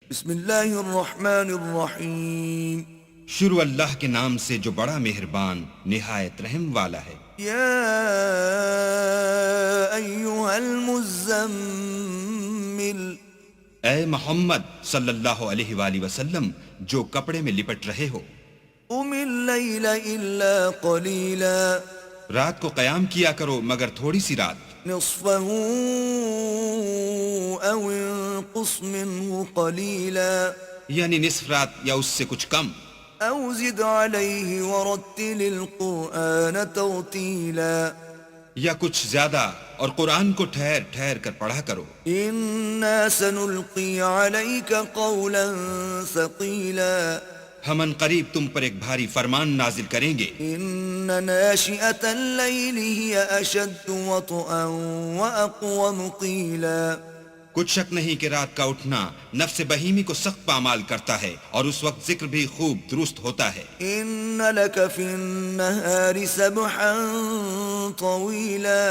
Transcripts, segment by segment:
بسم اللہ الرحمن الرحیم. شروع اللہ کے نام سے جو بڑا مہربان نہایت رحم والا ہے. یا ایہا المزمل. اے محمد صلی اللہ علیہ وآلہ وسلم جو کپڑے میں لپٹ رہے ہو، قم اللیل الا قلیلا. رات کو قیام کیا کرو مگر تھوڑی سی رات. نصفہ او انقص منہ قلیلا. یعنی نصف رات یا اس سے کچھ کم. او زد علیہ ورتل القرآن ترتیلا. یا کچھ زیادہ اور قرآن کو ٹھہر ٹھہر کر پڑھا کرو. انا سنلقی علیک قولا ثقیلا. ہم ان قریب تم پر ایک بھاری فرمان نازل کریں گے. ان ناشئة اللیل ہی اشد وطئا واقوم قیلا. کچھ شک نہیں کہ رات کا اٹھنا نفس بہیمی کو سخت پامال کرتا ہے اور اس وقت ذکر بھی خوب درست ہوتا ہے. ان لک فی النہار سبحا طویلا.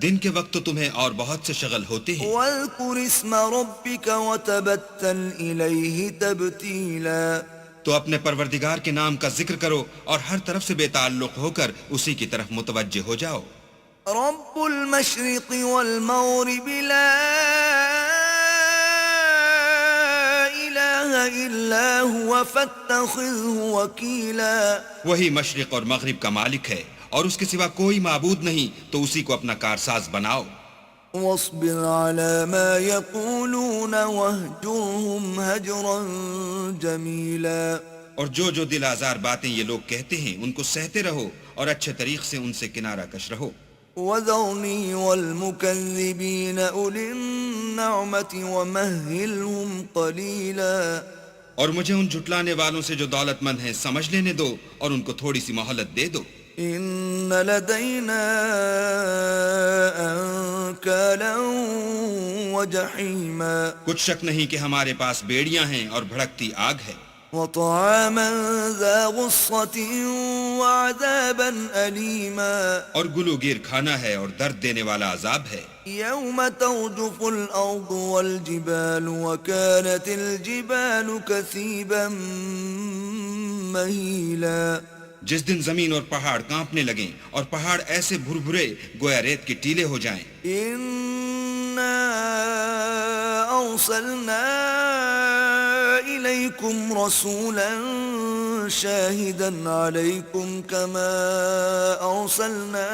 دن کے وقت تو تمہیں اور بہت سے شغل ہوتے ہیں. واذکر اسم ربک وتبتل الیہ تبتیلا. تو اپنے پروردگار کے نام کا ذکر کرو اور ہر طرف سے بے تعلق ہو کر اسی کی طرف متوجہ ہو جاؤ. رب المشرق والمغرب لا الہ الا هو فاتخذه وکیلا. وہی مشرق اور مغرب کا مالک ہے اور اس کے سوا کوئی معبود نہیں، تو اسی کو اپنا کارساز بناؤ. واصبر على ما يقولون واهجرهم هجرا جميلا. اور جو دل آزار باتیں یہ لوگ کہتے ہیں ان کو سہتے رہو اور اچھے طریق سے ان سے کنارہ کش رہو. وذرني والمكذبين أولي النعمة ومهلهم قليلا. اور مجھے ان جھٹلانے والوں سے جو دولت مند ہیں سمجھ لینے دو اور ان کو تھوڑی سی مہلت دے دو. إن لدينا أنكالا وجحيما. کچھ شک نہیں کہ ہمارے پاس بیڑیاں ہیں اور بھڑکتی آگ ہے. وطعاما ذا غصة وعذابا أليما. اور گلوگیر کھانا ہے اور درد دینے والا عذاب ہے. يوم ترجف الأرض والجبال وكانت الجبال كثيبا مهيلا. جس دن زمین اور پہاڑ کانپنے لگیں اور پہاڑ ایسے بھربھرے گویا ریت کے ٹیلے ہو جائیں. إنا أرسلنا إليكم رسولا شاهدا عليكم كما أرسلنا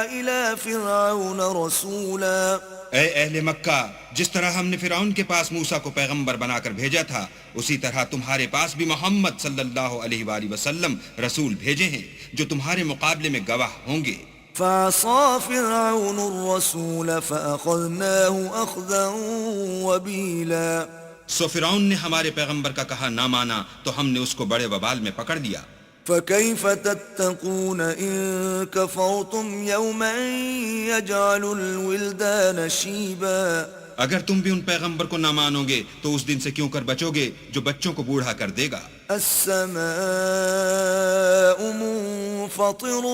إلى فرعون رسولا. اے اہل مکہ، جس طرح ہم نے فرعون کے پاس موسیٰ کو پیغمبر بنا کر بھیجا تھا، اسی طرح تمہارے پاس بھی محمد صلی اللہ علیہ وآلہ وسلم رسول بھیجے ہیں جو تمہارے مقابلے میں گواہ ہوں گے. فعصى فرعون الرسول فأخذناه أخذا وبيلا. سو فرعون نے ہمارے پیغمبر کا کہا نہ مانا تو ہم نے اس کو بڑے وبال میں پکڑ لیا. فكيف تتقون إن كفرتم يوما يجعل الولدان شيبا. اگر تم بھی ان پیغمبر کو نہ مانو گے تو اس دن سے کیوں کر بچو گے جو بچوں کو بوڑھا کر دے گا. السماء منفطر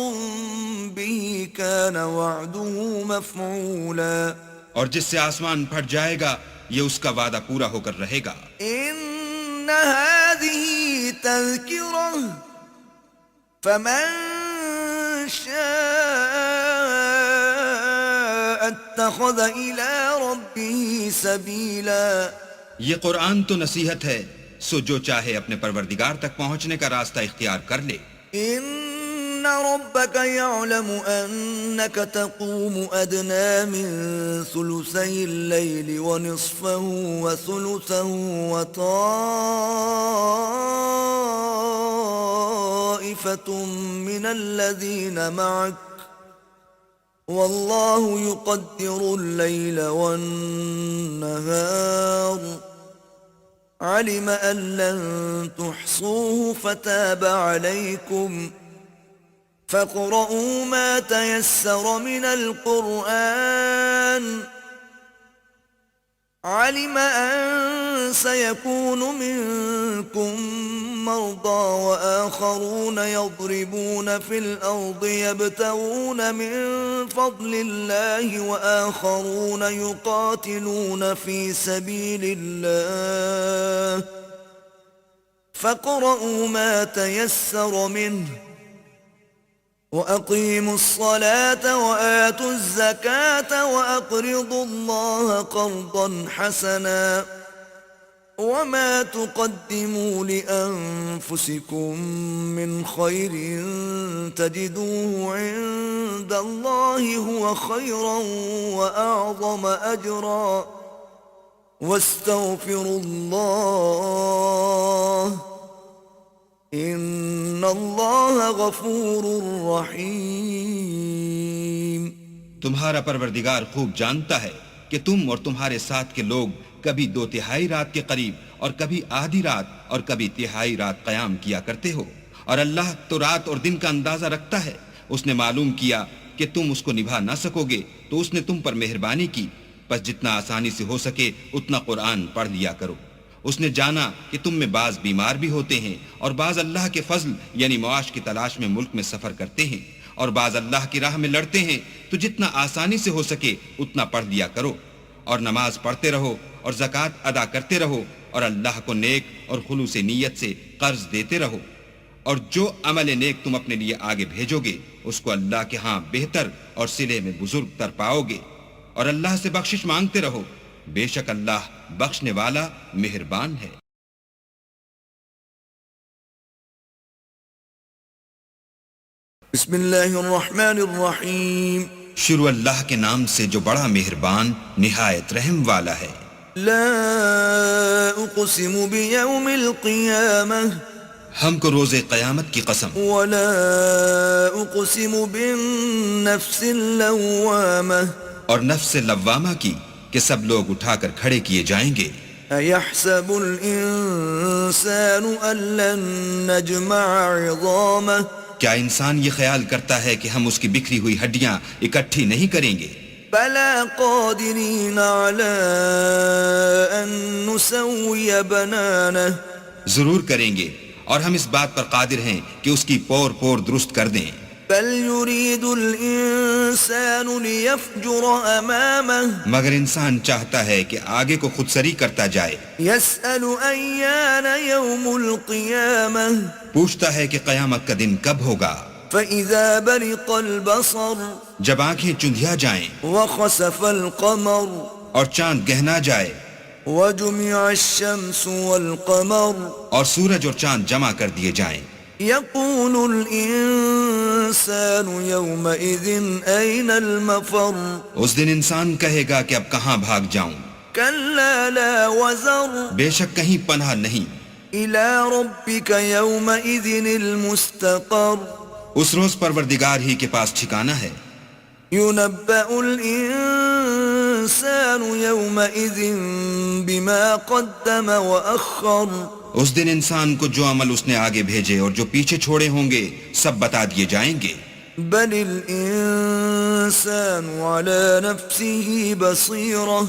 به كان وعده مفعولا. اور جس سے آسمان پھٹ جائے گا یہ اس کا وعدہ پورا ہو کر رہے گا. إن هذه تذكرة فمن شاء اتخذ إلى ربه سبيلا. یہ قرآن تو نصیحت ہے، سو جو چاہے اپنے پروردگار تک پہنچنے کا راستہ اختیار کر لے. إن ربك يعلم أنك تقوم أدنى من ثلثي الليل ونصفه وثلثه وطائفة من الذين معك والله يقدر الليل والنهار علم أن لن تحصوه فتاب عليكم فاقرؤوا ما تيسر من القرآن علم أن سيكون منكم مرضى وآخرون يضربون في الأرض يبتغون من فضل الله وآخرون يقاتلون في سبيل الله فاقرؤوا ما تيسر منه وأقيموا الصلاة وآتوا الزكاة وأقرضوا الله قرضا حسنا وما تقدموا لأنفسكم من خير تجدوه عند الله هو خيرا وأعظم أجرا واستغفروا الله ان اللہ غفور رحیم۔ تمہارا پروردگار خوب جانتا ہے کہ تم اور تمہارے ساتھ کے لوگ کبھی 2/3 رات کے قریب اور کبھی آدھی رات اور کبھی 1/3 رات قیام کیا کرتے ہو، اور اللہ تو رات اور دن کا اندازہ رکھتا ہے۔ اس نے معلوم کیا کہ تم اس کو نبھا نہ سکو گے تو اس نے تم پر مہربانی کی، پس جتنا آسانی سے ہو سکے اتنا قرآن پڑھ لیا کرو۔ اس نے جانا کہ تم میں بعض بیمار بھی ہوتے ہیں اور بعض اللہ کے فضل یعنی معاش کی تلاش میں ملک میں سفر کرتے ہیں اور بعض اللہ کی راہ میں لڑتے ہیں، تو جتنا آسانی سے ہو سکے اتنا پڑھ لیا کرو، اور نماز پڑھتے رہو اور زکوٰۃ ادا کرتے رہو، اور اللہ کو نیک اور خلوص نیت سے قرض دیتے رہو، اور جو عمل نیک تم اپنے لیے آگے بھیجو گے اس کو اللہ کے ہاں بہتر اور صلے میں بزرگ تر پاؤ گے، اور اللہ سے بخشش مانگتے رہو، بے شک اللہ بخشنے والا مہربان ہے۔ بسم اللہ الرحمن الرحیم۔ شروع اللہ کے نام سے جو بڑا مہربان نہایت رحم والا ہے۔ لا اقسم بیوم القیامہ ہم کو روز قیامت کی قسم، ولا اقسم بالنفس اللوامہ اور نفس لوامہ کی کہ سب لوگ اٹھا کر کھڑے کیے جائیں گے۔ ایحسب الانسان ان لن نجمع عظامہ کیا انسان یہ خیال کرتا ہے کہ ہم اس کی بکھری ہوئی ہڈیاں اکٹھی نہیں کریں گے؟ بلا قادرین علی ان نسوی بنانہ ضرور کریں گے، اور ہم اس بات پر قادر ہیں کہ اس کی پور پور درست کر دیں۔ بل يريد الانسان ليفجر امامه مگر انسان چاہتا ہے کہ آگے کو خود سری کرتا جائے۔ يسأل ايان يوم القيامة پوچھتا ہے کہ قیامت کا دن کب ہوگا۔ فإذا برق البصر جب آنکھیں چندھیا جائیں وخسف القمر اور چاند گہنا جائے وجمع الشمس والقمر اور سورج اور چاند جمع کر دیے جائیں، يقول الانسان يومئذ اين المفر اس دن انسان کہے گا کہ اب کہاں بھاگ جاؤں؟ كلا لا وزر بے شک کہیں پناہ نہیں۔ الى ربك يومئذ المستقر اس روز پروردگار ہی کے پاس ٹھکانہ ہے۔ ينبأ الانسان يومئذ بما قدم وأخر اس دن انسان کو جو عمل اس نے آگے بھیجے اور جو پیچھے چھوڑے ہوں گے سب بتا دیے جائیں گے۔ بل الانسان على نفسه بصيرة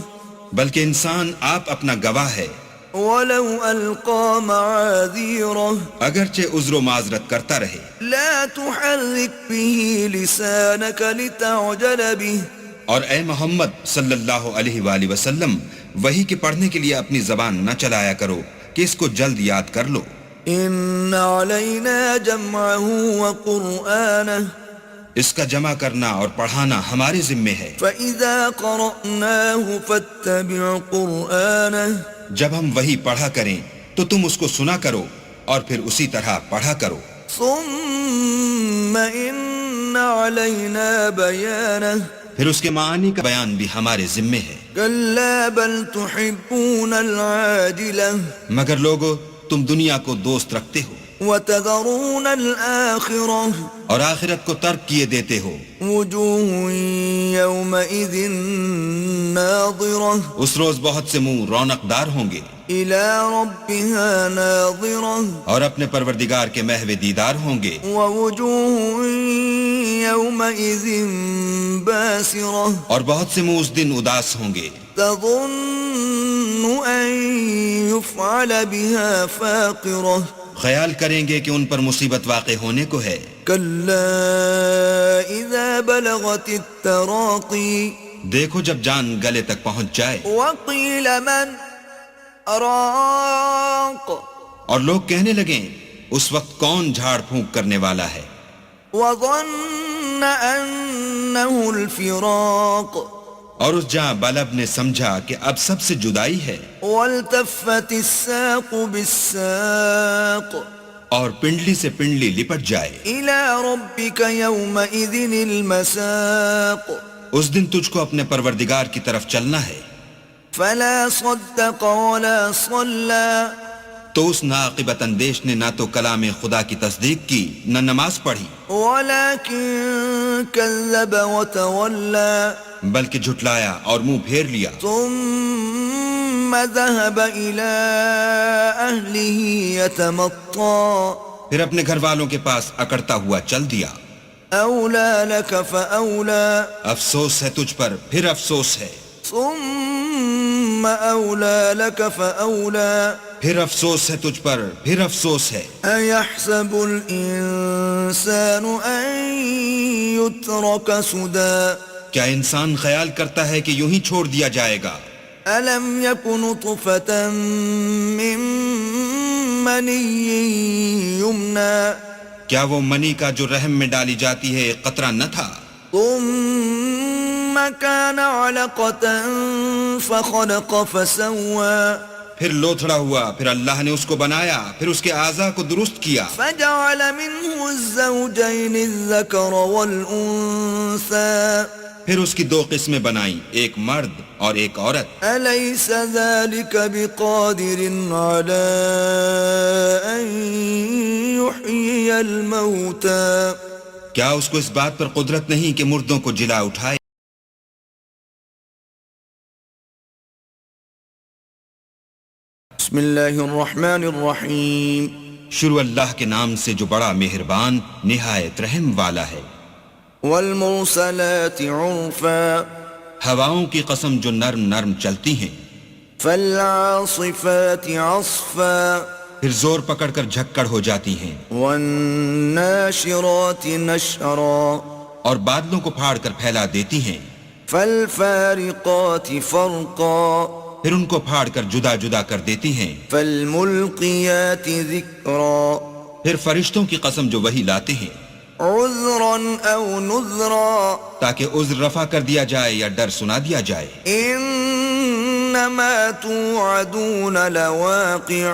بلکہ انسان آپ اپنا گواہ ہے، ولو ألقى معاذيره اگرچہ عذر و معذرت کرتا رہے۔ لا تحرك به لسانك لتعجل به اور اے محمد صلی اللہ علیہ وآلہ وسلم وحی کے پڑھنے کے لیے اپنی زبان نہ چلایا کرو کہ اس کو جلد یاد کر لو۔ ان علينا جمعه وقرآنه اس کا جمع کرنا اور پڑھانا ہمارے ذمے ہے۔ فإذا قرأناه فاتبع قرآنه جب ہم وحی پڑھا کریں تو تم اس کو سنا کرو اور پھر اسی طرح پڑھا کرو۔ ثم ان علينا بيانه پھر اس کے معانی کا بیان بھی ہمارے ذمے ہے۔ كلا بل تحبون العاجلة مگر لوگو تم دنیا کو دوست رکھتے ہو وتذرون الآخرة اور آخرت کو ترک کیے دیتے ہو۔ وجوه يومئذ ناظرة اس روز بہت سے منہ رونق دار ہوں گے، إلى ربها ناظرة اور اپنے پروردگار کے محو دیدار ہوں گے۔ ووجوه يومئذ باسرة اور بہت سے منہ اس دن اداس ہوں گے، تظن أن يفعل بها فاقرة خیال کریں گے کہ ان پر مصیبت واقع ہونے کو ہے. كلا إذا بلغت التراقي دیکھو جب جان گلے تک پہنچ جائے وقيل من راق اور لوگ کہنے لگیں اس وقت کون جھاڑ پھونک کرنے والا ہے. وظن أنه الفراق اور اس جاں بلب نے سمجھا کہ اب سب سے جدائی ہے. والتفت الساق بالساق اور پنڈلی سے پنڈلی لپٹ جائے. إلى ربك يومئذ المساق اس دن تجھ کو اپنے پروردگار کی طرف چلنا ہے. فلا صدق ولا صلى تو اس ناقبت اندیش نے نہ تو کلام خدا کی تصدیق کی نہ نماز پڑھی ولكن كذب وتولى بلکہ جھٹلایا اور منہ پھیر لیا. ثم ذهب إلى أهله يتمطى پھر اپنے گھر والوں کے پاس اکڑتا ہوا چل دیا. أولى لك فأولى افسوس ہے تجھ پر پھر افسوس ہے. ثم أولى لك فأولى پھر افسوس ہے تجھ پر پھر افسوس ہے. أيحسب الإنسان أن يترك سدى کیا انسان خیال کرتا ہے کہ یوں ہی چھوڑ دیا جائے گا؟ ألم يكن نطفة من مني يمنى کیا وہ منی کا جو رحم میں ڈالی جاتی ہے ایک قطرہ نہ تھا؟ ثم كان علقة فخلق فسوى پھر لوتھڑا ہوا پھر اللہ نے اس کو بنایا پھر اس کے اعضاء کو درست کیا. فجعل منه الزوجين الذكر والأنثى پھر اس کی دو قسمیں بنائیں ایک مرد اور ایک عورت. أليس ذلك بقادر على أن يحيي الموتى کیا اس کو اس بات پر قدرت نہیں کہ مردوں کو جلا اٹھائے؟ بسم اللہ الرحمن الرحیم شروع اللہ کے نام سے جو بڑا مہربان نہایت رحم والا ہے. والمرسلات عرفا ہواؤں کی قسم جو نرم نرم چلتی ہیں. فالعاصفات عصفا پھر زور پکڑ کر جھکڑ ہو جاتی ہیں. والناشرات نشرا اور بادلوں کو پھاڑ کر پھیلا دیتی ہیں. فالفارقات فرقا پھر ان کو پھاڑ کر جدا جدا کر دیتی ہیں. فالملقیات ذکرا پھر فرشتوں کی قسم جو وہی لاتے ہیں. عذرا او نذرا تاکہ عذر رفع کر دیا جائے یا ڈر سنا دیا جائے. انما توعدون لواقع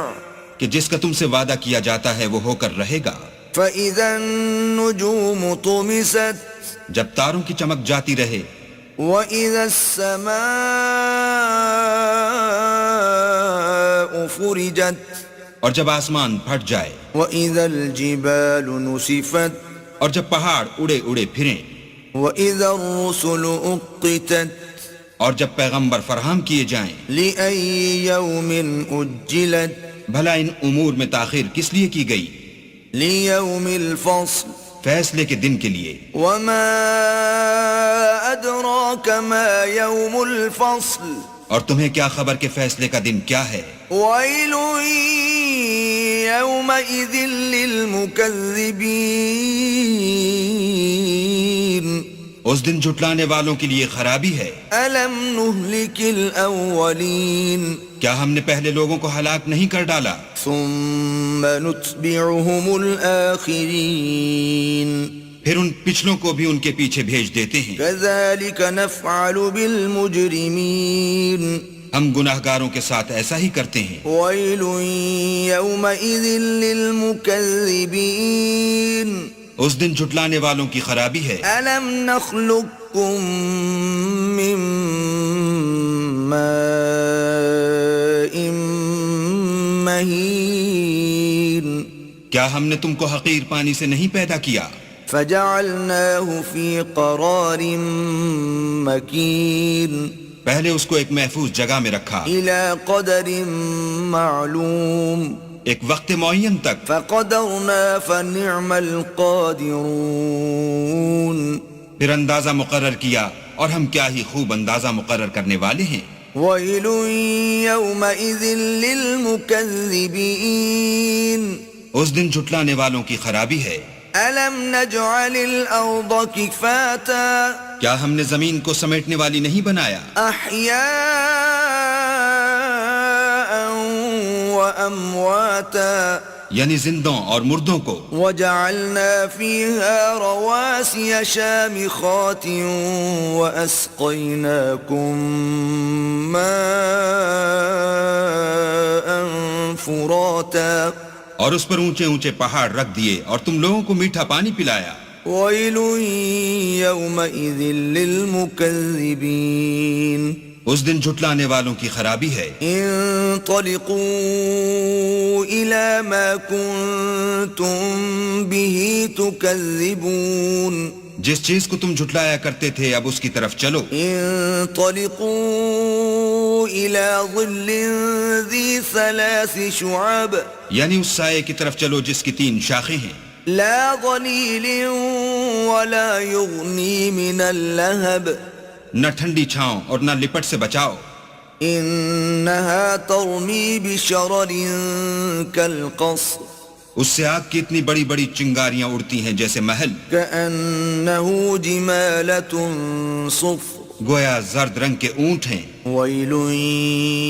کہ جس کا تم سے وعدہ کیا جاتا ہے وہ ہو کر رہے گا. فاذا النجوم طمست جب تاروں کی چمک جاتی رہے. وَإِذَا السَّمَاءُ فُرِجَتْ اور جب آسمان پھٹ جائے. وَإِذَا الْجِبَالُ نُسِفَتْ اور جب پہاڑ اڑے اڑے پھریں. وَإِذَا الرُّسُلُ أُقِّتَتْ اور جب پیغمبر فراہم کیے جائیں. لِأَيِّ يَوْمٍ أُجِّلَتْ بھلا ان امور میں تاخیر کس لیے کی گئی؟ لِيَوْمِ الْفَصْلِ فیصلے کے دن کے لیے. وَمَا أَدْرَاكَ مَا يَوْمُ الْفَصْلِ اور تمہیں کیا خبر کہ فیصلے کا دن کیا ہے؟ وَيْلٌ يَوْمَئِذٍ لِّلْمُكَذِّبِينَ اس دن جھٹلانے والوں کے لیے خرابی ہے. أَلَمْ نُهْلِكِ الْأَوَّلِينَ کیا ہم نے پہلے لوگوں کو ہلاک نہیں کر ڈالا؟ ثُمَّ نُتْبِعُهُمُ الْآخِرِينَ پھر ان پچھلوں کو بھی ان کے پیچھے بھیج دیتے ہیں. كَذَلِكَ نَفْعَلُ بِالْمُجْرِمِينَ ہم گناہگاروں کے ساتھ ایسا ہی کرتے ہیں. وَيْلٌ يَوْمَئِذٍ لِّلْمُكَذِّبِينَ اس دن جھٹلانے والوں کی خرابی ہے. أَلَمْ نَخْلُقكُّم مِّن مَّاءٍ مَّهِينٍ کیا ہم نے تم کو حقیر پانی سے نہیں پیدا کیا؟ فَجَعَلْنَاهُ فِي قَرَارٍ مَّكِينٍ پہلے اس کو ایک محفوظ جگہ میں رکھا إِلَى قَدَرٍ مَّعْلُومٍ ایک وقت معین تک. فَقَدَرْنَا فَنِعْمَ الْقَادِرُونَ پھر اندازہ مقرر کیا اور ہم کیا ہی خوب اندازہ مقرر کرنے والے ہیں. وَيْلٌ يَوْمَئِذٍ لِّلْمُكَذِّبِينَ اس دن جھٹلانے والوں کی خرابی ہے. ألم نجعل الأرض كفاتا کیا ہم نے زمین کو سمیٹنے والی نہیں بنایا؟ أحياء وأمواتا یعنی زندوں اور مردوں کو. وجعلنا فيها رواسي شامخات وأسقيناكم ماء فراتا اور اس پر اونچے اونچے پہاڑ رکھ دیے اور تم لوگوں کو میٹھا پانی پلایا. ويل يومئذ للمكذبين اس دن جھٹلانے والوں کی خرابی ہے. انطلقوا إلى ما كنتم به تكذبون جس چیز کو تم جھٹلایا کرتے تھے اب اس کی طرف چلو. انطلقوا إلى ظل ذي 3 شعب یعنی اس سائے کی طرف چلو جس کی 3 شاخیں ہیں. لا ظليل ولا يغني من اللهب نہ ٹھنڈی چھاؤں اور نہ لپٹ سے بچاؤ. انها ترمي بشرر كالقصر اس سے آگ کی اتنی بڑی بڑی چنگاریاں اڑتی ہیں جیسے محل. كأنه جمالة صفر گویا زرد رنگ کے اونٹ ہیں. ويل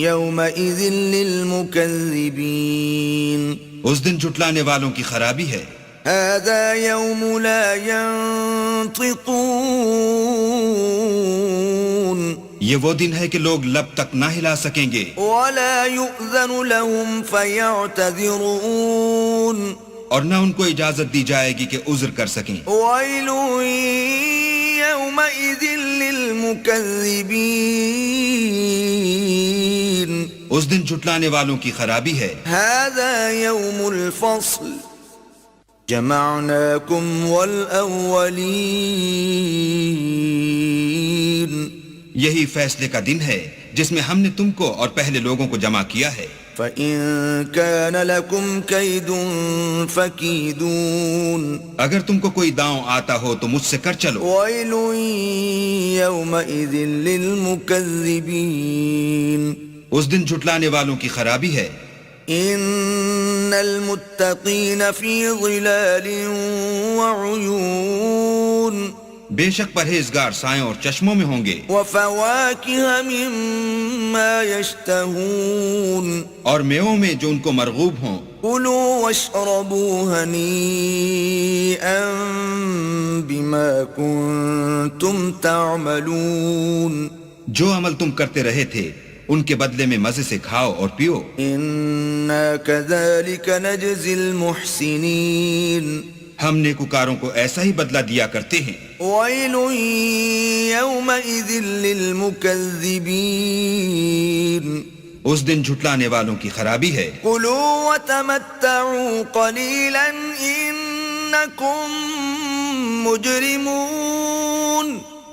يومئذ للمكذبين اس دن جھٹلانے والوں کی خرابی ہے. هذا يوم لا ينطقون یہ وہ دن ہے کہ لوگ لب تک نہ ہلا سکیں گے. ولا يؤذن لهم فيعتذرون اور نہ ان کو اجازت دی جائے گی کہ عذر کر سکیں. ويل يومئذ للمكذبين اس دن جھٹلانے والوں کی خرابی ہے. هذا يوم الفصل جمعناكم والأولين یہی فیصلے کا دن ہے جس میں ہم نے تم کو اور پہلے لوگوں کو جمع کیا ہے. فَإِن كَانَ لَكُمْ كَيْدٌ فَكِيدُونَ اگر تم کو کوئی داؤں آتا ہو تو مجھ سے کر چلو. وَيْلٌ يَوْمَئِذٍ لِّلْمُكَذِّبِينَ اس دن جھٹلانے والوں کی خرابی ہے. إِنَّ الْمُتَّقِينَ فِي ظِلَالٍ وَعُيُونٍ بے شک پرہیزگار سایوں اور چشموں میں ہوں گے. وَفَوَاكِهَ مِمَّا يَشْتَهُونَ اور میووں میں جو ان کو مرغوب ہوں. كُلُوا وَاشْرَبُوا هَنِيئًا بِمَا كُنتُمْ تَعْمَلُونَ جو عمل تم کرتے رہے تھے ان کے بدلے میں مزے سے کھاؤ اور پیو. إِنَّا كَذَلِكَ نَجْزِي الْمُحْسِنِينَ ہم نیکوکاروں کو ایسا ہی بدلہ دیا کرتے ہیں. وَيْلٌ يَوْمَئِذٍ لِّلْمُكَذِّبِينَ اس دن جھٹلانے والوں کی خرابی ہے. كُلُوا وَتَمَتَّعُوا قَلِيلًا إِنَّكُمْ مُجْرِمُونَ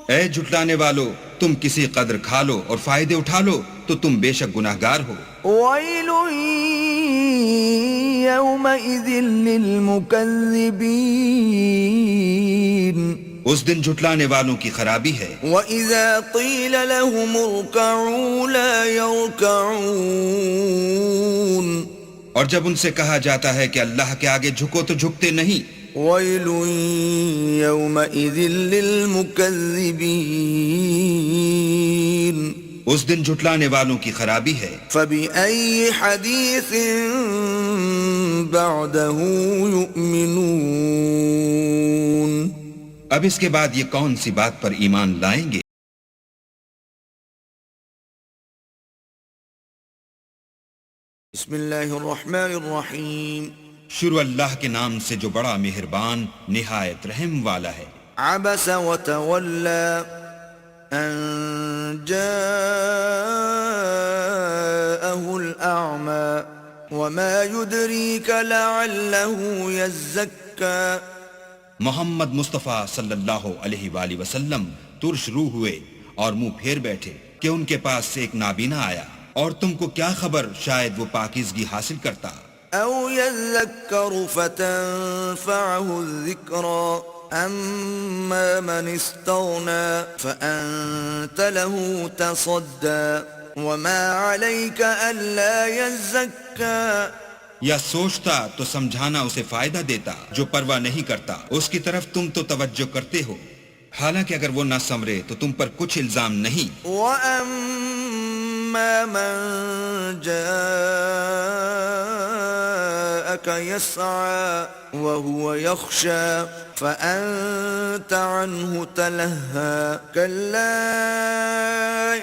اے جھٹلانے والو تم کسی قدر کھا لو اور فائدے اٹھا لو تو تم بے شک گناہگار ہو. وَيْلٌ يَوْمَئِذٍ لِّلْمُكَذِّبِينَ اس دن جھٹلانے والوں کی خرابی ہے. وَإِذَا قِيلَ لَهُمُ ارْكَعُوا لَا يَرْكَعُونَ اور جب ان سے کہا جاتا ہے کہ اللہ کے آگے جھکو تو جھکتے نہیں. وَيْلٌ يَوْمَئِذٍ لِّلْمُكَذِّبِينَ اس دن جھٹلانے والوں کی خرابی ہے. فَبِأَيِّ حَدِيثٍ بَعْدَهُ يُؤْمِنُونَ اب اس کے بعد یہ کون سی بات پر ایمان لائیں گے؟ بسم اللہ الرحمن الرحیم شروع اللہ کے نام سے جو بڑا مہربان نہایت رحم والا ہے. عبس وتولى ان جاءه الأعمى وما يدريك لعله يزكى محمد مصطفیٰ صلی اللہ علیہ وآلہ وسلم ترش روح ہوئے اور منہ پھیر بیٹھے کہ ان کے پاس سے ایک نابینا آیا اور تم کو کیا خبر شاید وہ پاکیزگی حاصل کرتا. او يذكر فتنفعه الذكرى اما من استغنى فأنت له تصدى وما عليك ألا يزكى یا سوچتا تو سمجھانا اسے فائدہ دیتا. جو پرواہ نہیں کرتا اس کی طرف تم تو توجہ کرتے ہو، حالانکہ اگر وہ نہ سنورے تو تم پر کچھ الزام نہیں. وَأَمَّا مَن جَاءَكَ يَسْعَى وَهُوَ يَخْشَى فَأَنْتَ عَنْهُ تَلَهَّى كَلَّا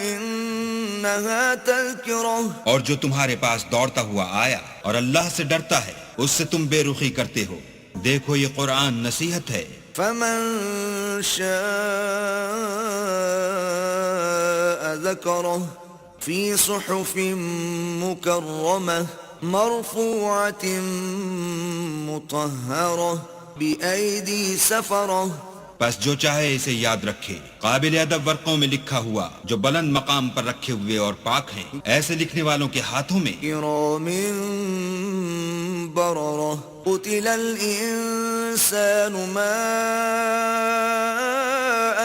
إِنَّهَا تَذْكِرَةٌ. اور جو تمہارے پاس دوڑتا ہوا آیا اور اللہ سے ڈرتا ہے اس سے تم بے رخی کرتے ہو. دیکھو یہ قرآن نصیحت ہے. فَمَن شَاءَ ذَكَرَهُ فِي صُحُفٍ مُكَرَّمَةٍ مَرْفُوعَةٍ مُطَهَّرَةٍ بِأَيْدِي سَفَرَةٍ. بس جو چاہے اسے یاد رکھے، قابل ادب ورقوں میں لکھا ہوا جو بلند مقام پر رکھے ہوئے اور پاک ہیں، ایسے لکھنے والوں کے ہاتھوں میں. كِرَامٍ بَرَرَةٍ قُتِلَ الْإِنسَانُ مَا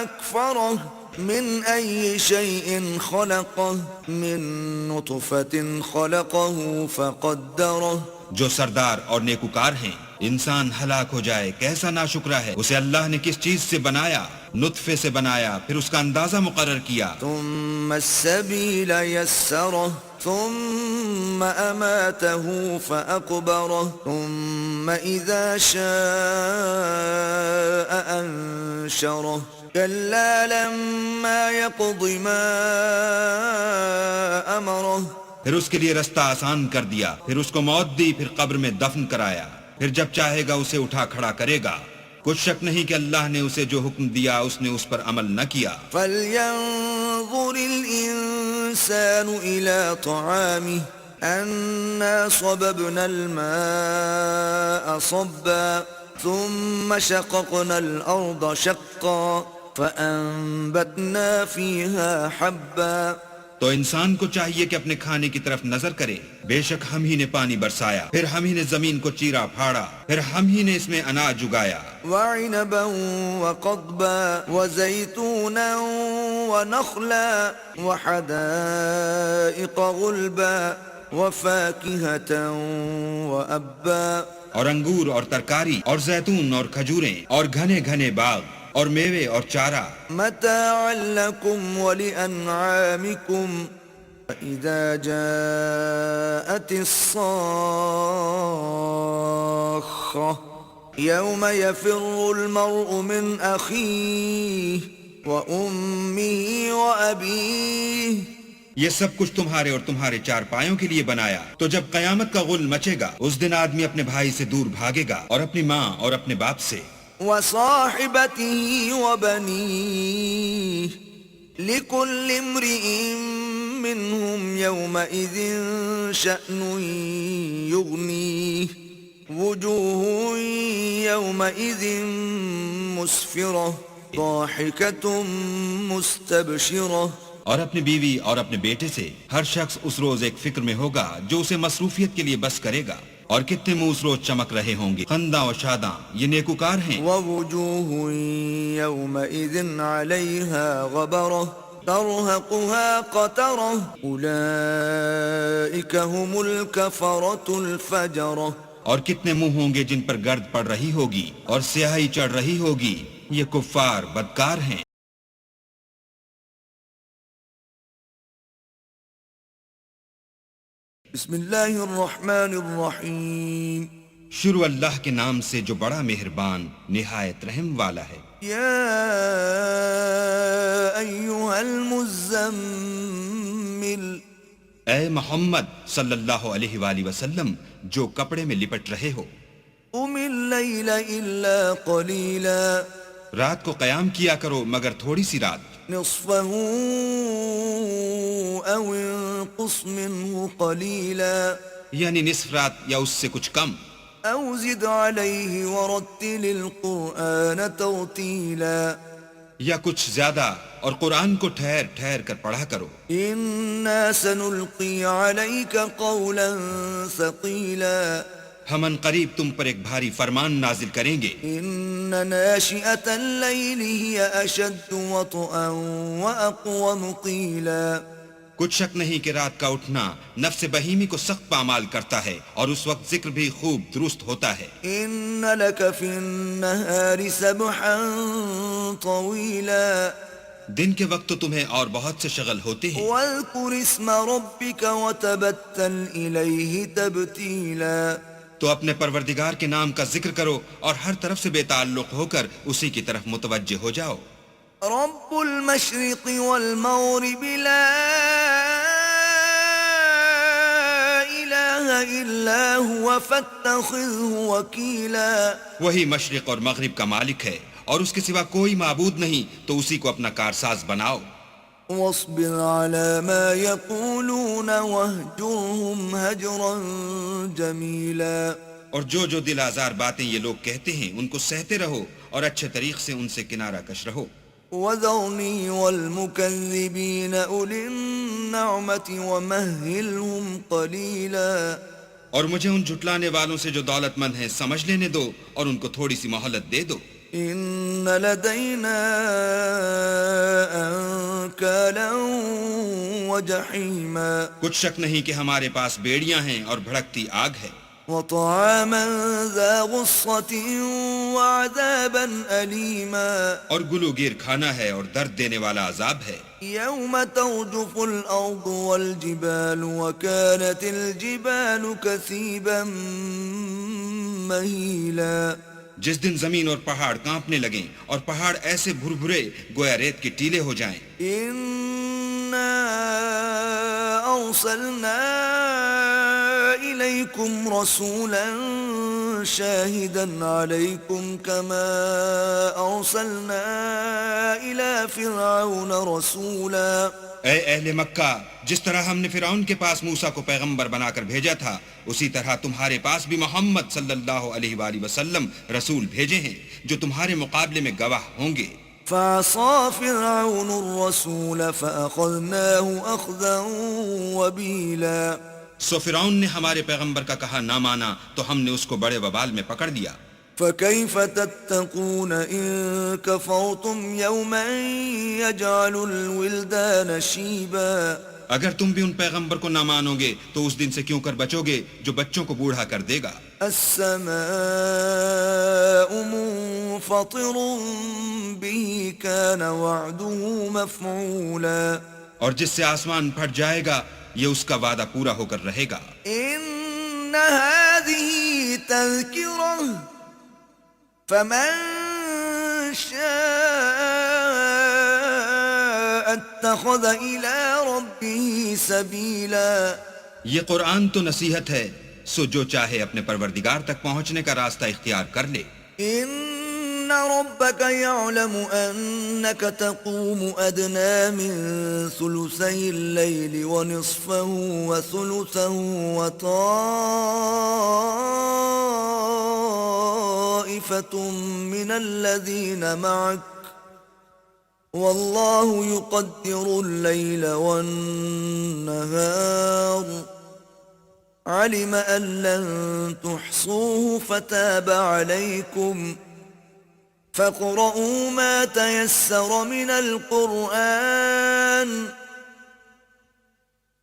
أَكْفَرَهُ من أي شيء خلقه من نطفة خلقه فقدره. جو سردار اور نیکوکار ہیں، انسان ہلاک ہو جائے کیسا ناشکرا ہے. اسے اللہ نے کس چیز سے بنایا؟ نطفے سے بنایا، پھر اس کا اندازہ مقرر کیا. ثم السبيل يسره ثم أماته فأقبره ثم إذا شاء أنشره كلا لما يقض ما أمره. پھر اس کے لیے رستہ آسان کر دیا، پھر اس کو موت دی، پھر قبر میں دفن کرایا، پھر جب چاہے گا اسے اٹھا کھڑا کرے گا. کچھ شک نہیں کہ اللہ نے اسے جو حکم دیا اس نے اس پر عمل نہ کیا. فَلْيَنظُرِ الْإِنسَانُ إِلَى طَعَامِهِ أَنَّا صَبَبْنَا الْمَاءَ صَبًّا ثُمَّ شَقَقْنَا الْأَرْضَ شَقًّا فَأَنبَتْنَا فِيهَا حَبًّا. تو انسان کو چاہیے کہ اپنے کھانے کی طرف نظر کرے. بے شک ہم ہی نے پانی برسایا، پھر ہم ہی نے زمین کو چیرا پھاڑا، پھر ہم ہی نے اس میں اناج اگایا. وَعِنَبًا وَقَضْبًا وَزَيْتُونًا وَنَخْلًا وَحَدَائِقَ غُلْبًا وَفَاكِهَةً وَأَبًّا. اور انگور اور ترکاری اور زیتون اور کھجوریں اور گھنے گھنے باغ اور میوے اور چارہ. متاعا لكم ولأنعامكم فإذا جاءت الصاخة يوم يفر المرء من أخيه وأمه وأبيه. یہ سب کچھ تمہارے اور تمہارے چار پایوں کے لیے بنایا. تو جب قیامت کا غل مچے گا اس دن آدمی اپنے بھائی سے دور بھاگے گا اور اپنی ماں اور اپنے باپ سے. وصاحبته وبنيه لكل امرئ منهم يومئذ شأن يغنيه وجوه يومئذ مسفرة ضاحكة مستبشرة. اور اپنی بیوی اور اپنے بیٹے سے ہر شخص اس روز ایک فکر میں ہوگا جو اسے مصروفیت کے لیے بس کرے گا. اور کتنے منہ اس روز چمک رہے ہوں گے، خنداں و شاداں. یہ نیکوکار ہیں. ووجوه يومئذ عليها غبرة ترهقها قترة أولئك هم الكفرة الفجرة. اور کتنے منہ ہوں گے جن پر گرد پڑ رہی ہوگی اور سیاہی چڑھ رہی ہوگی. یہ کفار بدکار ہیں. بسم اللہ الرحمن الرحیم. شروع اللہ کے نام سے جو بڑا مہربان نہایت رحم والا ہے. یا ایھا المزمل، اے محمد صلی اللہ علیہ وآلہ وسلم جو کپڑے میں لپٹ رہے ہو، قم اللیل الا قلیلا، رات کو قیام کیا کرو مگر تھوڑی سی رات. نصفه او انقص منه قلیلا، یعنی نصف رات یا اس سے کچھ کم. او زد علیہ ورتل القرآن ترتیلا، یا کچھ زیادہ اور قرآن کو ٹھہر ٹھہر کر پڑھا کرو. انا سنلقی علیک قولا ثقیلا، ہم ان قریب تم پر ایک بھاری فرمان نازل کریں گے. ان ناشئة الليل هي اشد وطئا واقوم قیلا، کچھ شک نہیں کہ رات کا اٹھنا نفس بہیمی کو سخت پامال کرتا ہے اور اس وقت ذکر بھی خوب درست ہوتا ہے. إن لك في النهار سبحا طويلا دن کے وقت تو تمہیں اور بہت سے شغل ہوتے ہیں. واذكر اسم ربك وتبتل إليه تبتيلا تو اپنے پروردگار کے نام کا ذکر کرو اور ہر طرف سے بے تعلق ہو کر اسی کی طرف متوجہ ہو جاؤ. رب المشرق والمغرب لا إله إلا هو فاتخذه وكيلا وہی مشرق اور مغرب کا مالک ہے اور اس کے سوا کوئی معبود نہیں، تو اسی کو اپنا کارساز بناؤ. واصبر على ما يقولون واهجرهم هجرا جميلا اور جو دل آزار باتیں یہ لوگ کہتے ہیں ان کو سہتے رہو اور اچھے طریق سے ان سے کنارہ کش رہو. وذرني والمكذبين أولي النعمة ومهلهم قليلا اور مجھے ان جھٹلانے والوں سے جو دولت مند ہیں سمجھ لینے دو اور ان کو تھوڑی سی مہلت دے دو. إن لدينا أنكالا وجحيما کچھ شک نہیں کہ ہمارے پاس بیڑیاں ہیں اور بھڑکتی آگ ہے. وطعاما ذا غصة وعذابا أليما اور گلوگیر کھانا ہے اور درد دینے والا عذاب ہے. يوم ترجف الأرض والجبال وكانت الجبال كثيبا مهيلا جس دن زمین اور پہاڑ کانپنے لگیں اور پہاڑ ایسے بھربھرے گویا ریت کے ٹیلے ہو جائیں. إنا أرسلنا إليكم رسولا شاهدا عليكم كما أرسلنا إلى فرعون رسولا اے اہل مکہ، جس طرح ہم نے فرعون کے پاس موسیٰ کو پیغمبر بنا کر بھیجا تھا، اسی طرح تمہارے پاس بھی محمد صلی اللہ علیہ وآلہ وسلم رسول بھیجے ہیں جو تمہارے مقابلے میں گواہ ہوں گے. فعصى فرعون الرسول فأخذناه أخذا وبيلا سو فرعون نے ہمارے پیغمبر کا کہا نہ مانا تو ہم نے اس کو بڑے وبال میں پکڑ لیا. فكيف تتقون إن كفرتم يوما يجعل الولدان شيبا اگر تم بھی ان پیغمبر کو نہ مانو گے تو اس دن سے کیوں کر بچو گے جو بچوں کو بوڑھا کر دے گا. السماء منفطر به كان وعده مفعولا اور جس سے آسمان پھٹ جائے گا یہ اس کا وعدہ پورا ہو کر رہے گا. إن هذه تذكرة فمن شاء اتخذ إلى ربه سبيلا یہ قرآن تو نصیحت ہے، سو جو چاہے اپنے پروردگار تک پہنچنے کا راستہ اختیار کر لے. إن ربك يعلم أنك تقوم أدنى من ثلثي الليل ونصفه وثلثه وطائفة من الذين معك والله يقدر الليل والنهار علم أن لن تحصوه فتاب عليكم فاقرؤوا ما تيسر من القرآن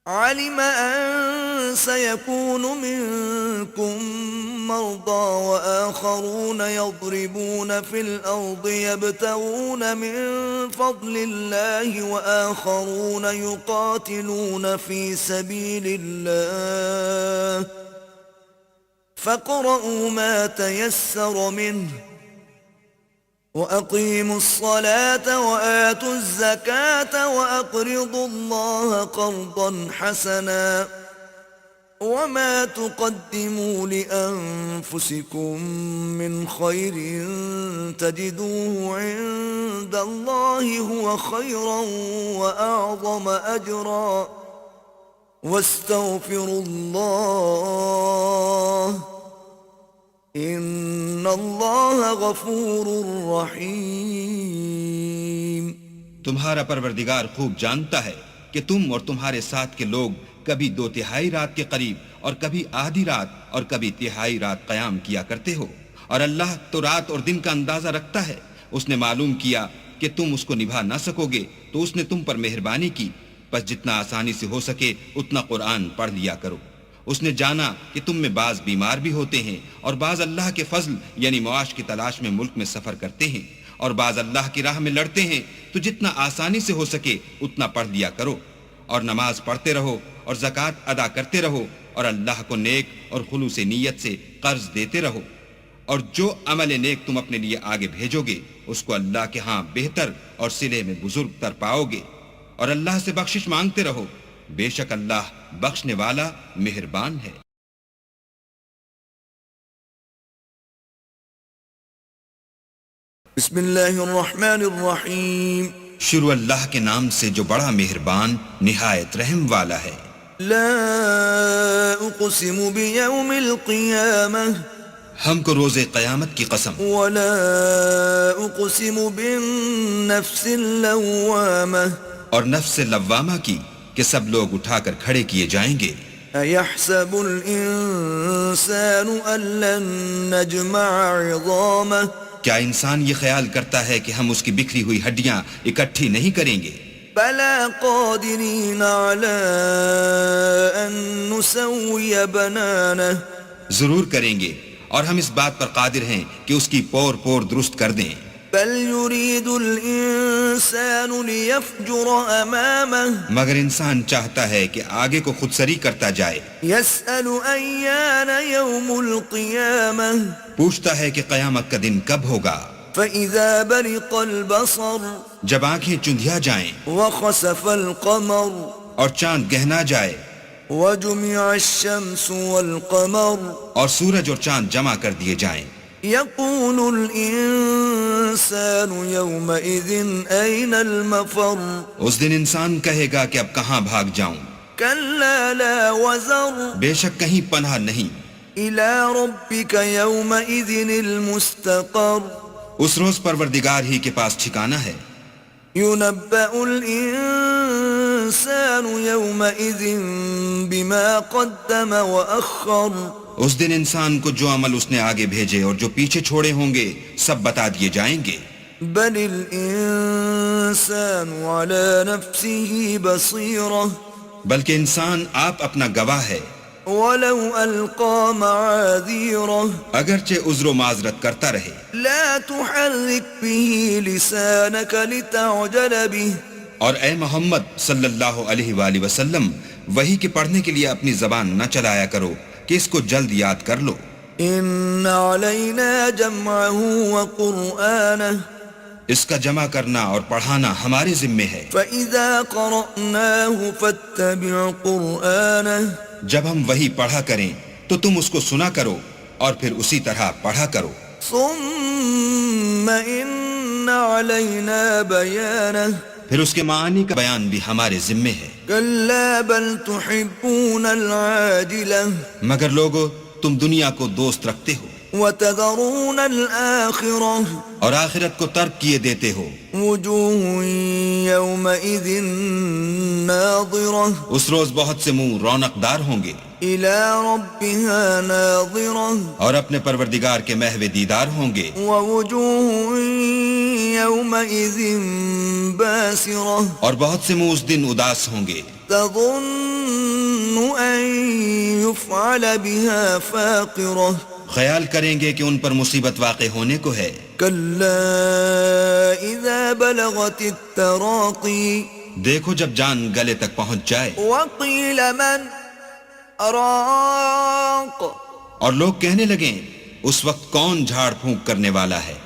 علم أن سيكون منكم مرضى وآخرون يضربون في الأرض يبتغون من فضل الله وآخرون يقاتلون في سبيل الله فاقرؤوا ما تيسر منه وأقيموا الصلاة وآتوا الزكاة وأقرضوا الله قرضا حسنا وما تقدموا لأنفسكم من خير تجدوه عند الله هو خيرا وأعظم أجرا واستغفروا الله ان اللہ غفور رحیم. تمہارا پروردگار خوب جانتا ہے کہ تم اور تمہارے ساتھ کے لوگ کبھی 2/3 رات کے قریب اور کبھی آدھی رات اور کبھی 1/3 رات قیام کیا کرتے ہو، اور اللہ تو رات اور دن کا اندازہ رکھتا ہے. اس نے معلوم کیا کہ تم اس کو نبھا نہ سکو گے تو اس نے تم پر مہربانی کی بس جتنا آسانی سے ہو سکے اتنا قرآن پڑھ لیا کرو۔ اس نے جانا کہ تم میں بعض بیمار بھی ہوتے ہیں اور بعض اللہ کے فضل یعنی معاش کی تلاش میں ملک میں سفر کرتے ہیں اور بعض اللہ کی راہ میں لڑتے ہیں، تو جتنا آسانی سے ہو سکے اتنا پڑھ لیا کرو اور نماز پڑھتے رہو اور زکوٰۃ ادا کرتے رہو اور اللہ کو نیک اور خلوص نیت سے قرض دیتے رہو، اور جو عمل نیک تم اپنے لیے آگے بھیجو گے اس کو اللہ کے ہاں بہتر اور صلے میں بزرگ تر پاؤ گے، اور اللہ سے بخشش مانگتے رہو، بے شک اللہ بخشنے والا مہربان ہے۔ بسم اللہ الرحمن الرحیم۔ شروع اللہ کے نام سے جو بڑا مہربان نہایت رحم والا ہے۔ لا اقسم بیوم القیامہ ہم کو روز قیامت کی قسم، ولا اقسم بالنفس اللوامہ اور نفس لوامہ کی کہ سب لوگ اٹھا کر کھڑے کیے جائیں گے۔ ایحسب الانسان ان لن نجمع عظامہ کیا انسان یہ خیال کرتا ہے کہ ہم اس کی بکھری ہوئی ہڈیاں اکٹھی نہیں کریں گے؟ بلا قادرین علی ان نسوی بنانہ ضرور کریں گے، اور ہم اس بات پر قادر ہیں کہ اس کی پور پور درست کر دیں۔ بل یرید الانسان لیفجر امامہ مگر انسان چاہتا ہے کہ آگے کو خود سری کرتا جائے۔ یسأل ایان یوم القیامہ پوچھتا ہے کہ قیامت کا دن کب ہوگا۔ فإذا برق البصر جب آنکھیں چندھیا جائیں وخسف القمر اور چاند گہنا جائے وجمع الشمس والقمر اور سورج اور چاند جمع کر دیے جائیں، یقول الانسان یومئذ این المفر اس دن انسان کہے گا کہ اب کہاں بھاگ جاؤں۔ کلا لا وزر بے شک کہیں پناہ نہیں۔ الى ربک یومئذ المستقر اس روز پروردگار ہی کے پاس ٹھکانہ ہے۔ ينبأ الإنسان يومئذ بما قدم وأخر اس دن انسان کو جو عمل اس نے آگے بھیجے اور جو پیچھے چھوڑے ہوں گے سب بتا دیے جائیں گے۔ بل الإنسان على نفسه بصيرة بلکہ انسان آپ اپنا گواہ ہے، ولو ألقى معاذيره اگرچہ عذر و معذرت کرتا رہے۔ لا تحرك به لسانك لتعجل به اور اے محمد صلی اللہ علیہ وآلہ وسلم وحی کے پڑھنے کے لیے اپنی زبان نہ چلایا کرو کہ اس کو جلد یاد کر لو۔ إن علينا جمعه وقرآنه اس کا جمع کرنا اور پڑھانا ہمارے ذمے ہے۔ فإذا قرأناه فاتبع قرآنه جب ہم وحی پڑھا کریں تو تم اس کو سنا کرو اور پھر اسی طرح پڑھا کرو۔ ثم إن علينا بيانه پھر اس کے معنی کا بیان بھی ہمارے ذمے ہے۔ كلا بل تحبون العاجلة مگر لوگو تم دنیا کو دوست رکھتے ہو وتذرون الآخرة اور آخرت کو ترک کیے دیتے ہو۔ وجوه يومئذ ناظرة اس روز بہت سے منہ رونق دار ہوں گے، إلى ربها ناظرة اور اپنے پروردگار کے محو دیدار ہوں گے، ووجوه يومئذ باسرة اور بہت سے منہ اس دن اداس ہوں گے، تظن أن يفعل بها فاقرة خیال کریں گے کہ ان پر مصیبت واقع ہونے کو ہے۔ كلا إذا بلغت التراقي دیکھو جب جان گلے تک پہنچ جائے وقيل من راق اور لوگ کہنے لگیں اس وقت کون جھاڑ پھونک کرنے والا ہے،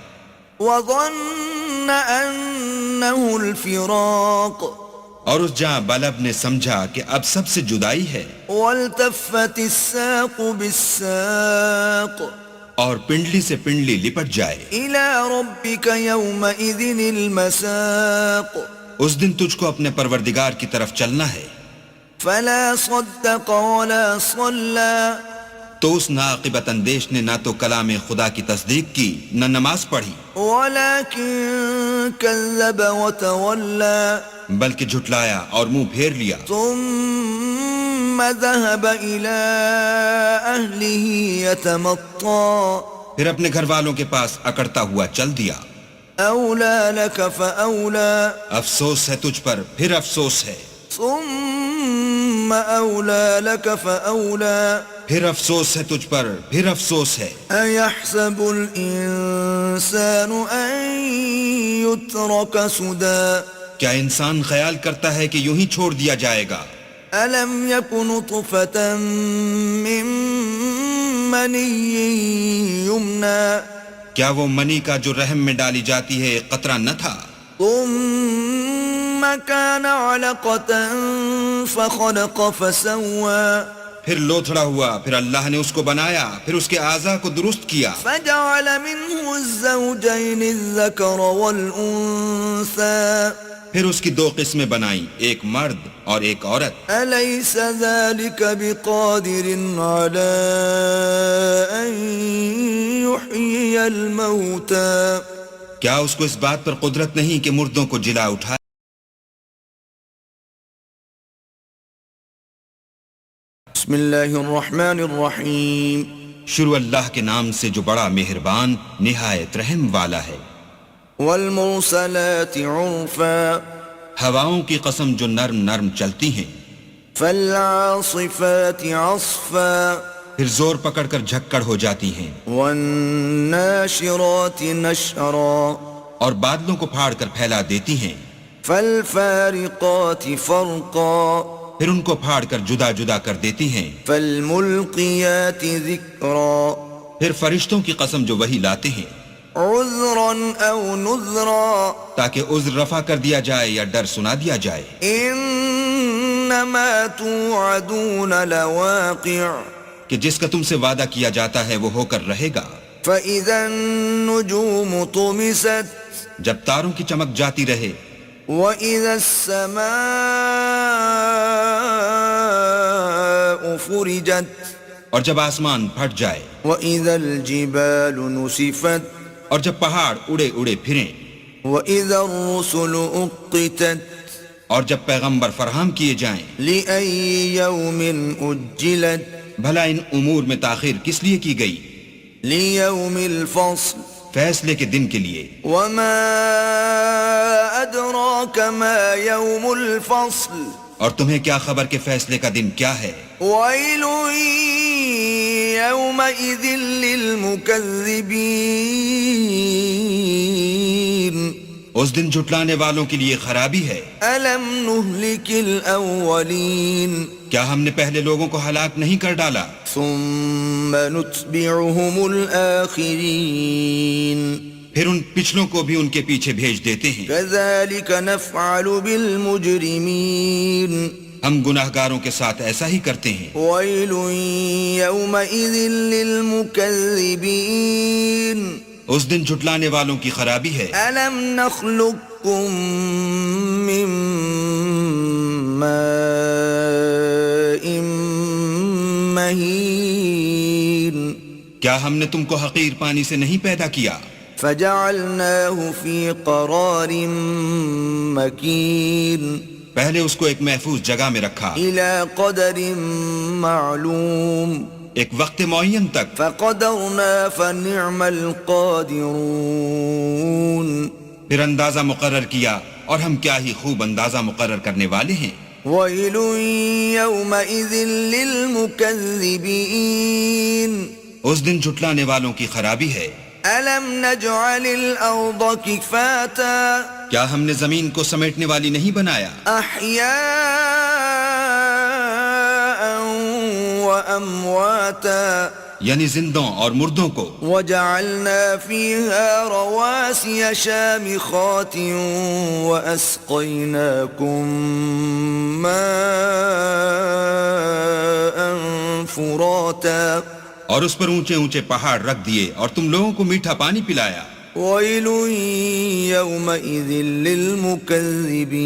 وظن أنه الفراق اور اس جاں بلب نے سمجھا کہ اب سب سے جدائی ہے، والتفت الساق بالساق اور پنڈلی سے پنڈلی لپٹ جائے۔ إلى ربك يومئذ المساق اس دن تجھ کو اپنے پروردگار کی طرف چلنا ہے۔ فلا صدق ولا صلى تو اس ناقبت اندیش نے نہ تو کلام خدا کی تصدیق کی نہ نماز پڑھی، ولكن كذب وتولى بلکہ جھٹلایا اور منہ پھیر لیا، ثم ذهب إلى أهله يتمطى پھر اپنے گھر والوں کے پاس اکڑتا ہوا چل دیا۔ أولى لك فأولى افسوس ہے تجھ پر پھر افسوس ہے۔ ثم أولى لك فأولى پھر افسوس ہے تجھ پر، پھر افسوس ہے۔ أيحسب الإنسان أن يترك سدى کیا انسان خیال کرتا ہے کہ یوں ہی چھوڑ دیا جائے گا؟ ألم يك نطفة من مني يمنى کیا وہ منی کا جو رحم میں ڈالی جاتی ہے ایک قطرہ نہ تھا؟ ثم كان علقة فخلق فسوى پھر لوتھڑا ہوا، پھر اللہ نے اس کو بنایا، پھر اس کے اعضاء کو درست کیا، فجعل منه الزوجين الذكر والأنثى پھر اس کی دو قسمیں بنائیں، ایک مرد اور ایک عورت۔ أليس ذلك بقادر على أن يحيي الموتى کیا اس کو اس بات پر قدرت نہیں کہ مردوں کو جلا اٹھائے؟ بسم اللہ الرحمن الرحیم شروع اللہ کے نام سے جو بڑا مہربان نہایت رحم والا ہے۔ والمرسلات عرفا ہواؤں کی قسم جو نرم نرم چلتی ہیں، فالعاصفات عصفا پھر زور پکڑ کر جھکڑ ہو جاتی ہیں، والناشرات نشرا اور بادلوں کو پھاڑ کر پھیلا دیتی ہیں، فالفارقات فرقا پھر ان کو پھاڑ کر جدا جدا کر دیتی ہیں، فالملقیات ذکرا پھر فرشتوں کی قسم جو وہی لاتے ہیں، عذرا او نذرا تاکہ عذر رفع کر دیا جائے یا ڈر سنا دیا جائے۔ انما توعدون لواقع کہ جس کا تم سے وعدہ کیا جاتا ہے وہ ہو کر رہے گا۔ فإذا النجوم طمست جب تاروں کی چمک جاتی رہے، وإذا السماء فرجت اور جب آسمان پھٹ جائے، وإذا الجبال نسفت اور جب پہاڑ اڑے اڑے پھریں، وإذا الرسل أقتت اور جب پیغمبر فراہم کیے جائیں، لأي يوم أجلت بھلا ان امور میں تاخیر کس لیے کی گئی؟ ليوم الفصل فیصلے کے دن کے لیے۔ وما أدراك ما يوم الفصل اور تمہیں کیا خبر کہ فیصلے کا دن کیا ہے؟ ويل يومئذ للمكذبين اس دن جھٹلانے والوں کے لیے خرابی ہے۔ ألم نهلك الأولين کیا ہم نے پہلے لوگوں کو ہلاک نہیں کر ڈالا؟ ثم نتبعهم الآخرين پھر ان پچھلوں کو بھی ان کے پیچھے بھیج دیتے ہیں۔ كذلك نفعل بالمجرمين ہم گناہگاروں کے ساتھ ایسا ہی کرتے ہیں۔ ويل يومئذ للمكذبين اس دن جھٹلانے والوں کی خرابی ہے۔ ألم نخلقكم من ماء مهين کیا ہم نے تم کو حقیر پانی سے نہیں پیدا کیا؟ فجعلناه في قرار مكين پہلے اس کو ایک محفوظ جگہ میں رکھا، إلى قدر معلوم ایک وقت معین تک، فقدرنا فنعم القادرون پھر اندازہ مقرر کیا اور ہم کیا ہی خوب اندازہ مقرر کرنے والے ہیں۔ ويل يومئذ للمكذبين اس دن جھٹلانے والوں کی خرابی ہے۔ ألم نجعل الأرض كفاتا کیا ہم نے زمین کو سمیٹنے والی نہیں بنایا؟ أحياء وأمواتا یعنی زندوں اور مردوں کو، وجعلنا فيها رواسي شامخات وأسقيناكم ماء فراتا اور اس پر اونچے اونچے پہاڑ رکھ دیے اور تم لوگوں کو میٹھا پانی پلایا۔ ويل يومئذ للمكذبين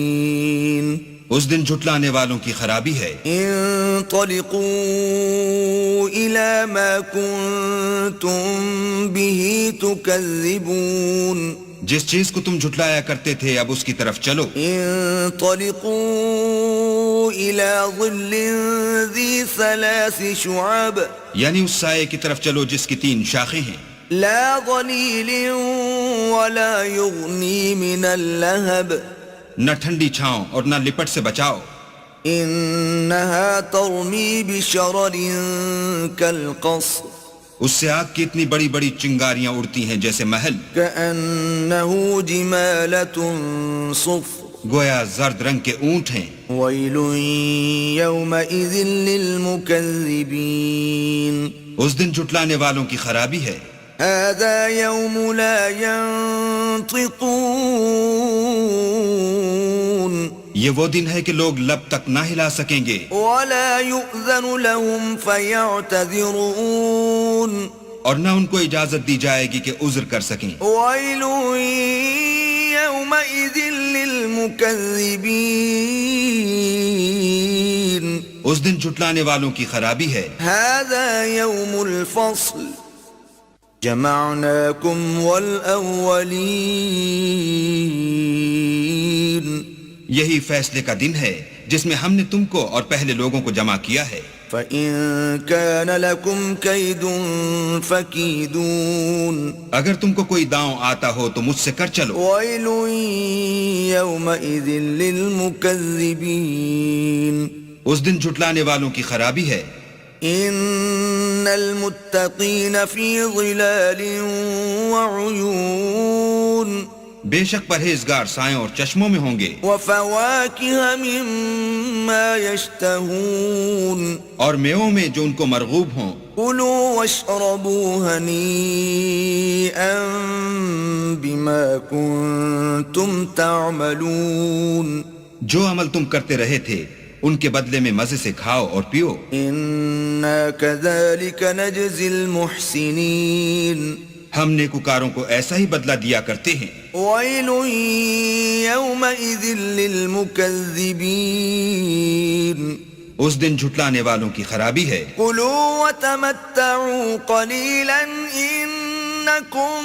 اس دن جھٹلانے والوں کی خرابی ہے۔ انطلقوا إلى ما كنتم به تكذبون جس چیز کو تم جھٹلایا کرتے تھے اب اس کی طرف چلو۔ انطلقوا إلى ظل ذي 3 شعب یعنی اس سائے کی طرف چلو جس کی 3 شاخیں ہیں، لا ظليل ولا يغني من اللهب نہ ٹھنڈی چھاؤں اور نہ لپٹ سے بچاؤ۔ إنها ترمي بشرر كالقصر اس سے آگ کی اتنی بڑی بڑی چنگاریاں اڑتی ہیں جیسے محل، كأنه جمالة صفر گویا زرد رنگ کے اونٹ ہیں۔ ويل يومئذ للمكذبين اس دن جھٹلانے والوں کی خرابی ہے۔ هذا يوم لا ينطقون یہ وہ دن ہے کہ لوگ لب تک نہ ہلا سکیں گے، ولا يؤذن لهم فيعتذرون اور نہ ان کو اجازت دی جائے گی کہ عذر کر سکیں۔ ويل يومئذ للمكذبين اس دن جھٹلانے والوں کی خرابی ہے۔ هذا يوم الفصل جمعناكم والأولين یہی فیصلے کا دن ہے جس میں ہم نے تم کو اور پہلے لوگوں کو جمع کیا ہے۔ فَإِن كَانَ لَكُمْ كَيْدٌ فَكِيدُونَ اگر تم کو کوئی داؤں آتا ہو تو مجھ سے کر چلو۔ وَيْلٌ يَوْمَئِذٍ لِّلْمُكَذِّبِينَ اس دن جھٹلانے والوں کی خرابی ہے۔ إِنَّ الْمُتَّقِينَ فِي ظِلَالٍ وَعُيُونٍ بے شک پرہیزگار سایوں اور چشموں میں ہوں گے، وَفَوَاكِهَ مِمَّا يَشْتَهُونَ اور میووں میں جو ان کو مرغوب ہوں۔ كُلُوا وَاشْرَبُوا هَنِيئًا بِمَا كُنتُمْ تَعْمَلُونَ جو عمل تم کرتے رہے تھے ان کے بدلے میں مزے سے کھاؤ اور پیو۔ إِنَّا كَذَلِكَ نَجْزِي الْمُحْسِنِينَ ہم نیکوکاروں کو ایسا ہی بدلہ دیا کرتے ہیں۔ وَيْلٌ يَوْمَئِذٍ لِّلْمُكَذِّبِينَ اس دن جھٹلانے والوں کی خرابی ہے۔ كُلُوا وَتَمَتَّعُوا قَلِيلًا إِنَّكُمْ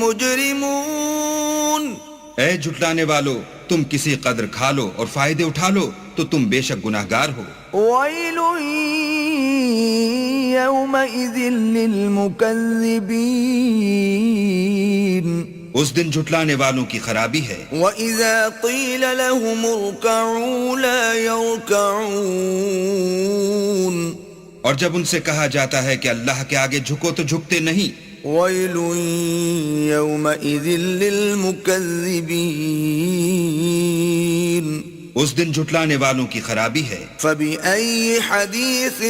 مُجْرِمُونَ اے جھٹلانے والو، تم کسی قدر کھا لو اور فائدے اٹھا لو تو تم بے شک گناہگار ہو۔ وَيْلٌ يَوْمَئِذٍ لِّلْمُكَذِّبِينَ اس دن جھٹلانے والوں کی خرابی ہے۔ وَإِذَا قِيلَ لَهُمُ ارْكَعُوا لَا يَرْكَعُونَ اور جب ان سے کہا جاتا ہے کہ اللہ کے آگے جھکو تو جھکتے نہیں۔ وَيْلٌ يَوْمَئِذٍ لِّلْمُكَذِّبِينَ اس دن جھٹلانے والوں کی خرابی ہے۔ فَبِأَيِّ حَدِيثٍ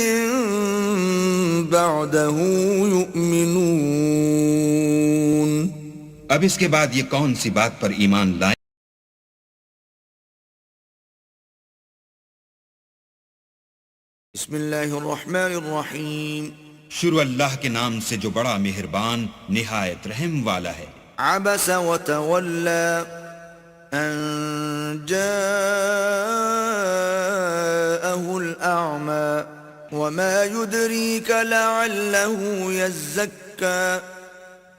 بَعْدَهُ يُؤْمِنُونَ اب اس کے بعد یہ کون سی بات پر ایمان لائیں؟ بسم اللہ الرحمن الرحیم شروع اللہ کے نام سے جو بڑا مہربان نہایت رحم والا ہے۔ عبس وتولى ان جاءه الأعمى وما يدريك لعله يزكى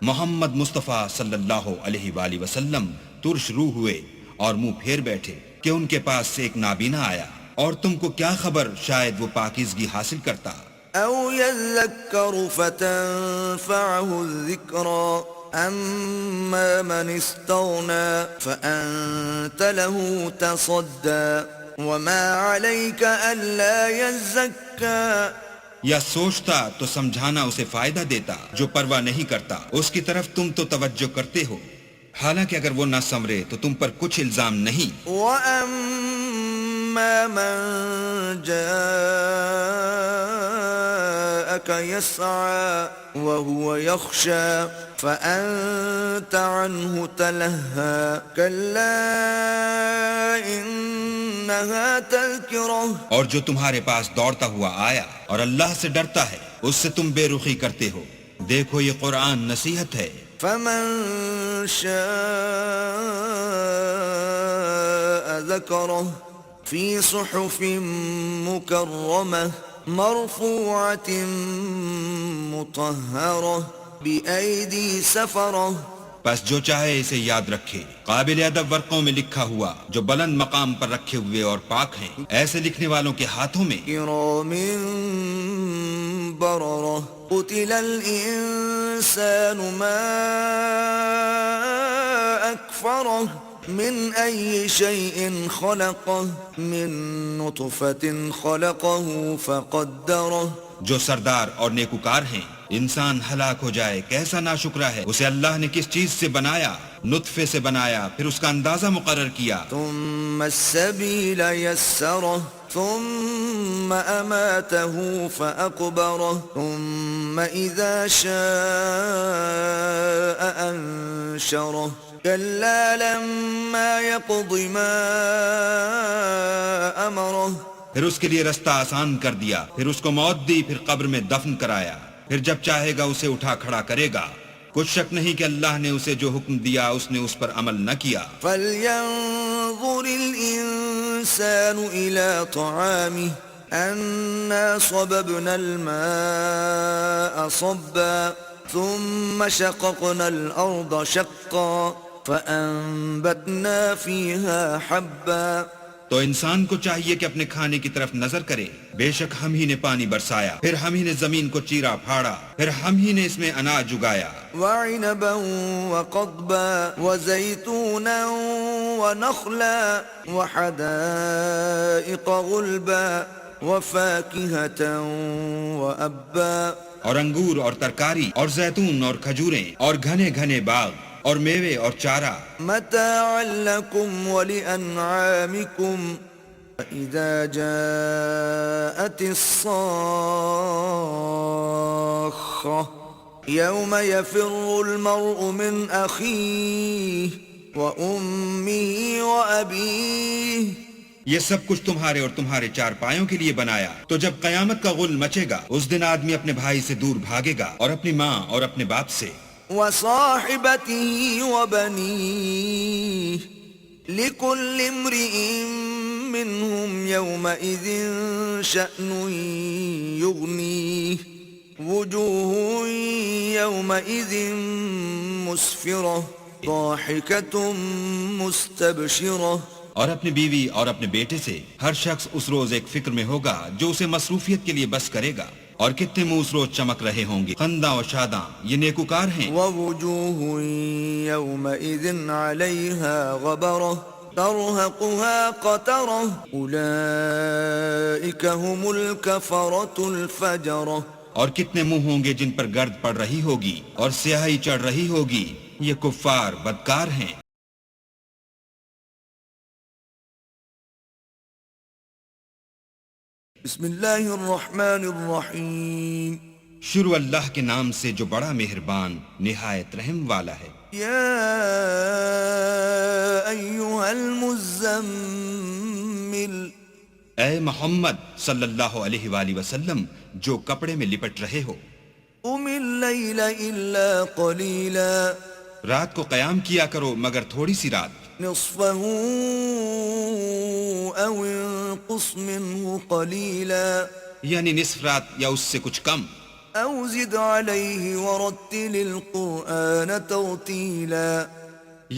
محمد مصطفیٰ صلی اللہ علیہ وآلہ وسلم ترش روح ہوئے اور منہ پھیر بیٹھے کہ ان کے پاس سے ایک نابینا آیا، اور تم کو کیا خبر شاید وہ پاکیزگی حاصل کرتا۔ او يذكر فتنفعه الذكرى اما من استغنى فأنت له تصدى وما عليك ألا يزكى یا سوچتا تو سمجھانا اسے فائدہ دیتا، جو پرواہ نہیں کرتا اس کی طرف تم تو توجہ کرتے ہو، حالانکہ اگر وہ نہ سنورے تو تم پر کچھ الزام نہیں۔ وَأَمَّا مَن جَاءَكَ يَسْعَى وَهُوَ يَخْشَى فَأَنْتَ عَنْهُ تَلَهَّى كَلَّا إِنَّهَا تَذْكِرَةٌ اور جو تمہارے پاس دوڑتا ہوا آیا اور اللہ سے ڈرتا ہے، اس سے تم بے رخی کرتے ہو۔ دیکھو یہ قرآن نصیحت ہے۔ فَمَن شَاءَ ذَكَرَهُ فِي صُحُفٍ مُكَرَّمَةٍ مَرْفُوعَةٍ مُطَهَّرَةٍ بِأَيْدِي سَفَرَةٍ پس جو چاہے اسے یاد رکھے، قابل ادب ورقوں میں لکھا ہوا جو بلند مقام پر رکھے ہوئے اور پاک ہیں، ایسے لکھنے والوں کے ہاتھوں میں۔ كِرَامٍ بَرَرَةٍ قُتِلَ الْإِنسَانُ مَا أَكْفَرَهُ من أي شيء خلقه من نطفة خلقه فقدره جو سردار اور نیکوکار ہیں انسان ہلاک ہو جائے کیسا ناشکرا ہے. اسے اللہ نے کس چیز سے بنایا؟ نطفے سے بنایا، پھر اس کا اندازہ مقرر کیا. ثم السبيل يسره ثم أماته فأقبره ثم إذا شاء أنشره كلا لما يقض ما أمره. پھر اس کے لیے رستہ آسان کر دیا، پھر اس کو موت دی، پھر قبر میں دفن کرایا، پھر جب چاہے گا اسے اٹھا کھڑا کرے گا. کچھ شک نہیں کہ اللہ نے اسے جو حکم دیا اس نے اس پر عمل نہ کیا. فَلْيَنظُرِ الْإِنسَانُ إِلَى طَعَامِهِ أَنَّا صَبَبْنَا الْمَاءَ صَبًّا ثُمَّ شَقَقْنَا الْأَرْضَ شَقًّا فَأَنبَتْنَا فِيهَا حَبًّا. تو انسان کو چاہیے کہ اپنے کھانے کی طرف نظر کرے. بے شک ہم ہی نے پانی برسایا، پھر ہم ہی نے زمین کو چیرا پھاڑا، پھر ہم ہی نے اس میں اناج اگایا. وعنبا وقضبا وزيتونا ونخلا وحدائق غلبا وفاكهة وأبا. اور انگور اور ترکاری اور زیتون اور کھجوریں اور گھنے گھنے باغ اور میوے اور چارہ. متاعا لكم ولأنعامكم فإذا جاءت الصاخة يوم يفر المرء من أخيه وأمه وأبيه. یہ سب کچھ تمہارے اور تمہارے چار پایوں کے لیے بنایا. تو جب قیامت کا غل مچے گا اس دن آدمی اپنے بھائی سے دور بھاگے گا اور اپنی ماں اور اپنے باپ سے. وصاحبته وبنيه لكل امرئ منهم يومئذ شأن يغنيه وجوه يومئذ مسفرة ضاحكة مستبشرة. اور اپنی بیوی اور اپنے بیٹے سے ہر شخص اس روز ایک فکر میں ہوگا جو اسے مصروفیت کے لیے بس کرے گا. اور کتنے منہ اس روز چمک رہے ہوں گے خنداں و شاداں. یہ نیکوکار ہیں. ووجوه يومئذ عليها غبرة ترهقها قترة أولئك هم الكفرة الفجرة. اور کتنے منہ ہوں گے جن پر گرد پڑ رہی ہوگی اور سیاہی چڑھ رہی ہوگی. یہ کفار بدکار ہیں. بسم اللہ الرحمن الرحیم. شروع اللہ کے نام سے جو بڑا مہربان نہایت رحم والا ہے. یا ایھا المزمل. اے محمد صلی اللہ علیہ وآلہ وسلم جو کپڑے میں لپٹ رہے ہو. قم اللیل الا قلیلا. رات کو قیام کیا کرو مگر تھوڑی سی رات. نصفه او انقص منه قلیلا. یعنی نصف رات یا اس سے کچھ کم. او زد علیہ ورتل القرآن ترتیلا.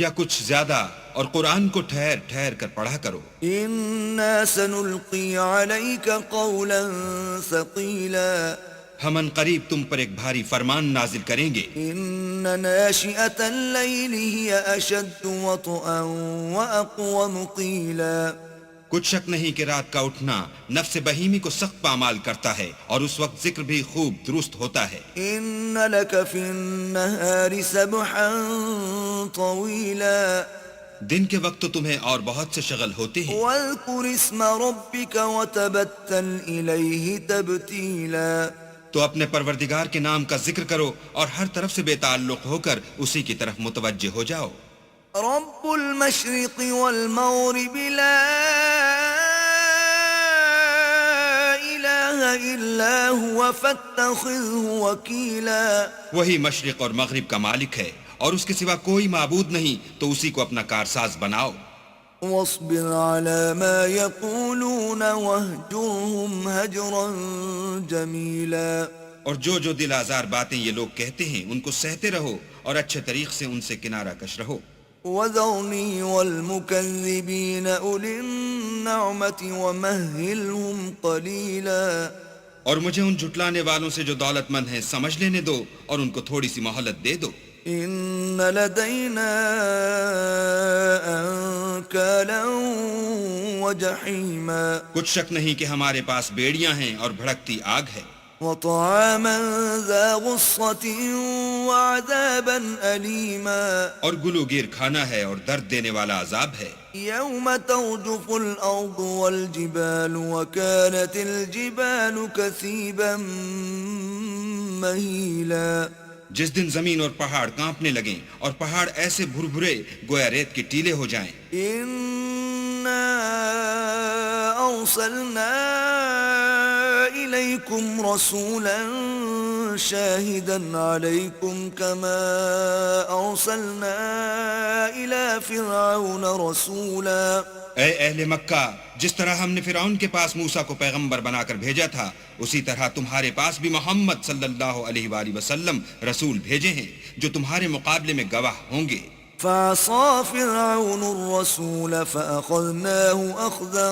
یا کچھ زیادہ اور قرآن کو ٹھہر ٹھہر کر پڑھا کرو. انا سنلقی علیک قولا ثقیلا. ہم ان قریب تم پر ایک بھاری فرمان نازل کریں گے. ان ناشئة اللیل ہی اشد وطئا واقوم قیلا. کچھ شک نہیں کہ رات کا اٹھنا نفس بہیمی کو سخت پامال کرتا ہے اور اس وقت ذکر بھی خوب درست ہوتا ہے. ان لک فی النہار سبحا طویلا. دن کے وقت تو تمہیں اور بہت سے شغل ہوتے ہیں. واذکر اسم ربک وتبتل الیہ تبتیلا. تو اپنے پروردگار کے نام کا ذکر کرو اور ہر طرف سے بے تعلق ہو کر اسی کی طرف متوجہ ہو جاؤ. رب المشرق والمغرب لا الہ الا هو فاتخذه وکیلا. وہی مشرق اور مغرب کا مالک ہے اور اس کے سوا کوئی معبود نہیں تو اسی کو اپنا کارساز بناؤ. واصبر على ما يقولون واهجرهم هجرا جميلا. اور جو دل آزار باتیں یہ لوگ کہتے ہیں ان کو سہتے رہو اور اچھے طریق سے ان سے کنارہ کش رہو. وذرني والمكذبين أولي النعمة ومهلهم قليلا. اور مجھے ان جھٹلانے والوں سے جو دولت مند ہیں سمجھ لینے دو اور ان کو تھوڑی سی مہلت دے دو. إن لدينا أنكالا وجحيما کچھ شک نہیں کہ ہمارے پاس بیڑیاں ہیں اور بھڑکتی آگ ہے، وطعاما ذا غصة وعذابا أليما اور گلوگیر کھانا ہے اور درد دینے والا عذاب ہے۔ يوم ترجف الأرض والجبال وكانت الجبال كثيبا مهيلا جس دن زمین اور پہاڑ کانپنے لگیں اور پہاڑ ایسے بھربھرے گویا ریت کے ٹیلے ہو جائیں۔ إنا أرسلنا إليكم رسولا شاهدا عليكم كما أرسلنا إلى فرعون رسولا اے اہل مکہ، جس طرح ہم نے فرعون کے پاس موسیٰ کو پیغمبر بنا کر بھیجا تھا، اسی طرح تمہارے پاس بھی محمد صلی اللہ علیہ وآلہ وسلم رسول بھیجے ہیں جو تمہارے مقابلے میں گواہ ہوں گے۔ فعصى فرعون الرسول فأخذناه أخذا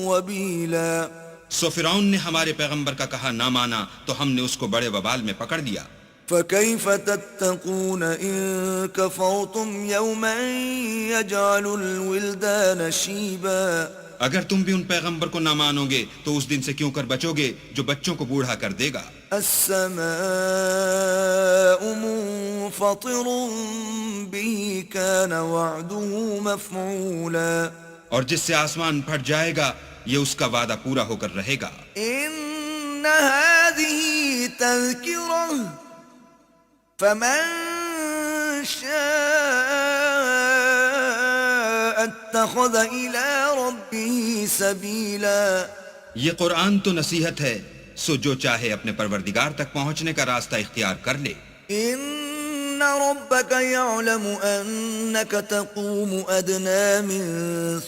وبيلا سو فرعون نے ہمارے پیغمبر کا کہا نہ مانا تو ہم نے اس کو بڑے وبال میں پکڑ لیا۔ فكيف تتقون إن كفرتم يوما يجعل الولدان شيبا اگر تم بھی ان پیغمبر کو نہ مانو گے تو اس دن سے کیوں کر بچو گے جو بچوں کو بوڑھا کر دے گا۔ السماء منفطر به كان وعده مفعولا اور جس سے آسمان پھٹ جائے گا یہ اس کا وعدہ پورا ہو کر رہے گا۔ إن هذه تذكرة فمن شاء اتخذ إلى ربه سبيلا یہ قرآن تو نصیحت ہے، سو جو چاہے اپنے پروردگار تک پہنچنے کا راستہ اختیار کر لے۔ إن ربك يعلم أنك تقوم أدنى من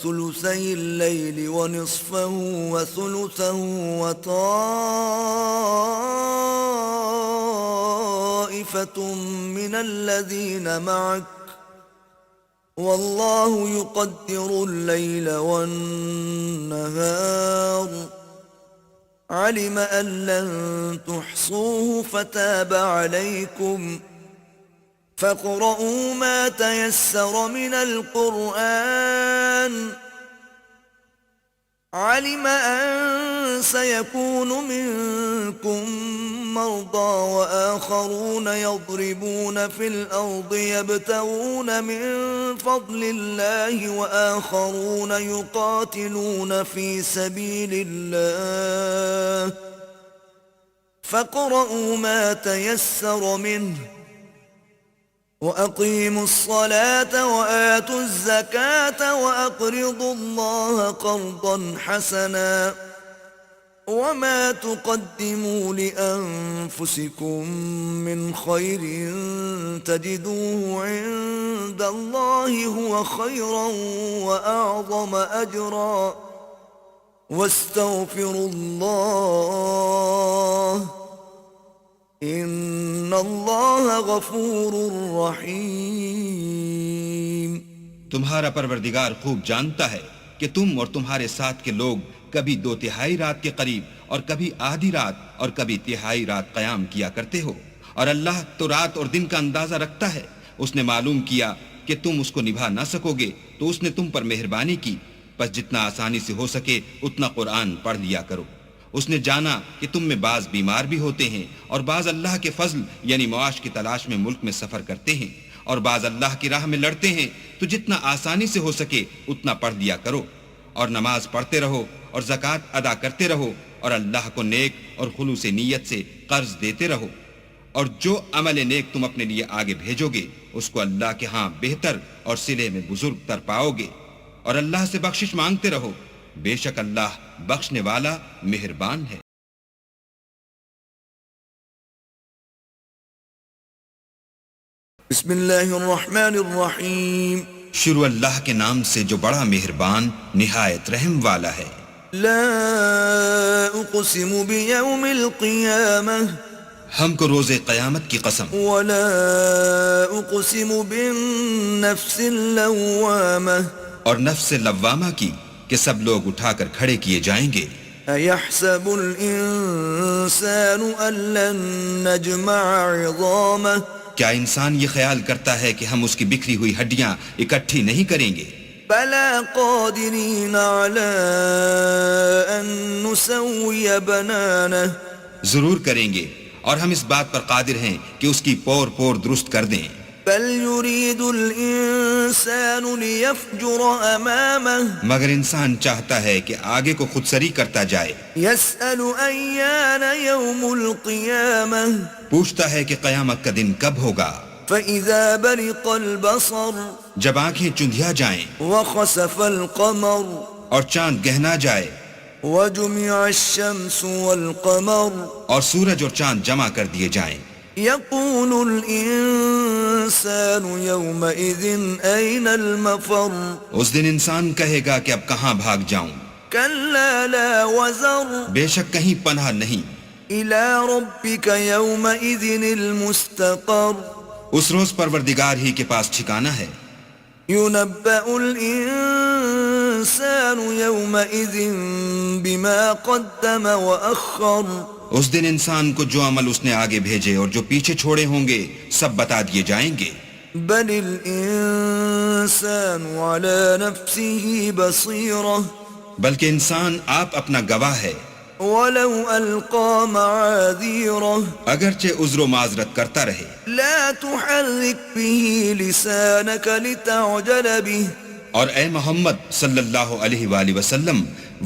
ثلثي الليل ونصفه وثلثه وطائفة من الذين معك والله يقدر الليل والنهار علم أن لن تحصوه فتاب عليكم فاقرؤوا ما تيسر من القرآن علم أن سيكون منكم مرضى وآخرون يضربون في الأرض يبتغون من فضل الله وآخرون يقاتلون في سبيل الله فاقرؤوا ما تيسر منه وأقيموا الصلاة وآتوا الزكاة وأقرضوا الله قرضا حسنا وما تقدموا لأنفسكم من خير تجدوه عند الله هو خيرا وأعظم أجرا واستغفروا الله ان اللہ غفور رحیم۔ تمہارا پروردگار خوب جانتا ہے کہ تم اور تمہارے ساتھ کے لوگ کبھی 2/3 رات کے قریب اور کبھی آدھی رات اور کبھی 1/3 رات قیام کیا کرتے ہو، اور اللہ تو رات اور دن کا اندازہ رکھتا ہے۔ اس نے معلوم کیا کہ تم اس کو نبھا نہ سکو گے تو اس نے تم پر مہربانی کی، بس جتنا آسانی سے ہو سکے اتنا قرآن پڑھ لیا کرو۔ اس نے جانا کہ تم میں بعض بیمار بھی ہوتے ہیں اور بعض اللہ کے فضل یعنی معاش کی تلاش میں ملک میں سفر کرتے ہیں اور بعض اللہ کی راہ میں لڑتے ہیں، تو جتنا آسانی سے ہو سکے اتنا پڑھ لیا کرو، اور نماز پڑھتے رہو اور زکوٰۃ ادا کرتے رہو، اور اللہ کو نیک اور خلوص نیت سے قرض دیتے رہو، اور جو عمل نیک تم اپنے لیے آگے بھیجو گے اس کو اللہ کے ہاں بہتر اور صلے میں بزرگ تر پاؤ گے، اور اللہ سے بخشش مانگتے رہو، بے شک اللہ بخشنے والا مہربان ہے۔ بسم اللہ الرحمن الرحیم۔ شروع اللہ کے نام سے جو بڑا مہربان نہایت رحم والا ہے۔ لا اقسم بیوم القیامہ ہم کو روز قیامت کی قسم، ولا اقسم بالنفس اللوامہ اور نفس لوامہ کی کہ سب لوگ اٹھا کر کھڑے کیے جائیں گے۔ ایحسب الانسان ان لن نجمع عظامہ کیا انسان یہ خیال کرتا ہے کہ ہم اس کی بکھری ہوئی ہڈیاں اکٹھی نہیں کریں گے؟ بلى قادرين على أن نسوي بنانه ضرور کریں گے، اور ہم اس بات پر قادر ہیں کہ اس کی پور پور درست کر دیں۔ بل يريد الإنسان ليفجر أمامه مگر انسان چاہتا ہے کہ آگے کو خود سری کرتا جائے، يسأل أيان يوم القيامة پوچھتا ہے کہ قیامت کا دن کب ہوگا۔ فإذا برق البصر جب آنکھیں چندھیا جائیں وخسف القمر اور چاند گہنا جائے وجمع الشمس والقمر اور سورج اور چاند جمع کر دیے جائیں، يقول الإنسان يومئذ أين المفر اس دن انسان کہے گا کہ اب کہاں بھاگ جاؤں؟ كلا لا وزر بے شک کہیں پناہ نہیں۔ إلى ربك يومئذ المستقر اس روز پروردگار ہی کے پاس ٹھکانہ ہے۔ ينبأ الإنسان يومئذ بما قدم وأخر اس دن انسان کو جو عمل اس نے آگے بھیجے اور جو پیچھے چھوڑے ہوں گے سب بتا دیے جائیں گے۔ بل الإنسان على نفسه بصيرة بلکہ انسان آپ اپنا گواہ ہے، ولو ألقى معاذيره اگرچہ عذر و معذرت کرتا رہے۔ لا تحرك به لسانك لتعجل به اور اے محمد صلی اللہ علیہ وآلہ وسلم،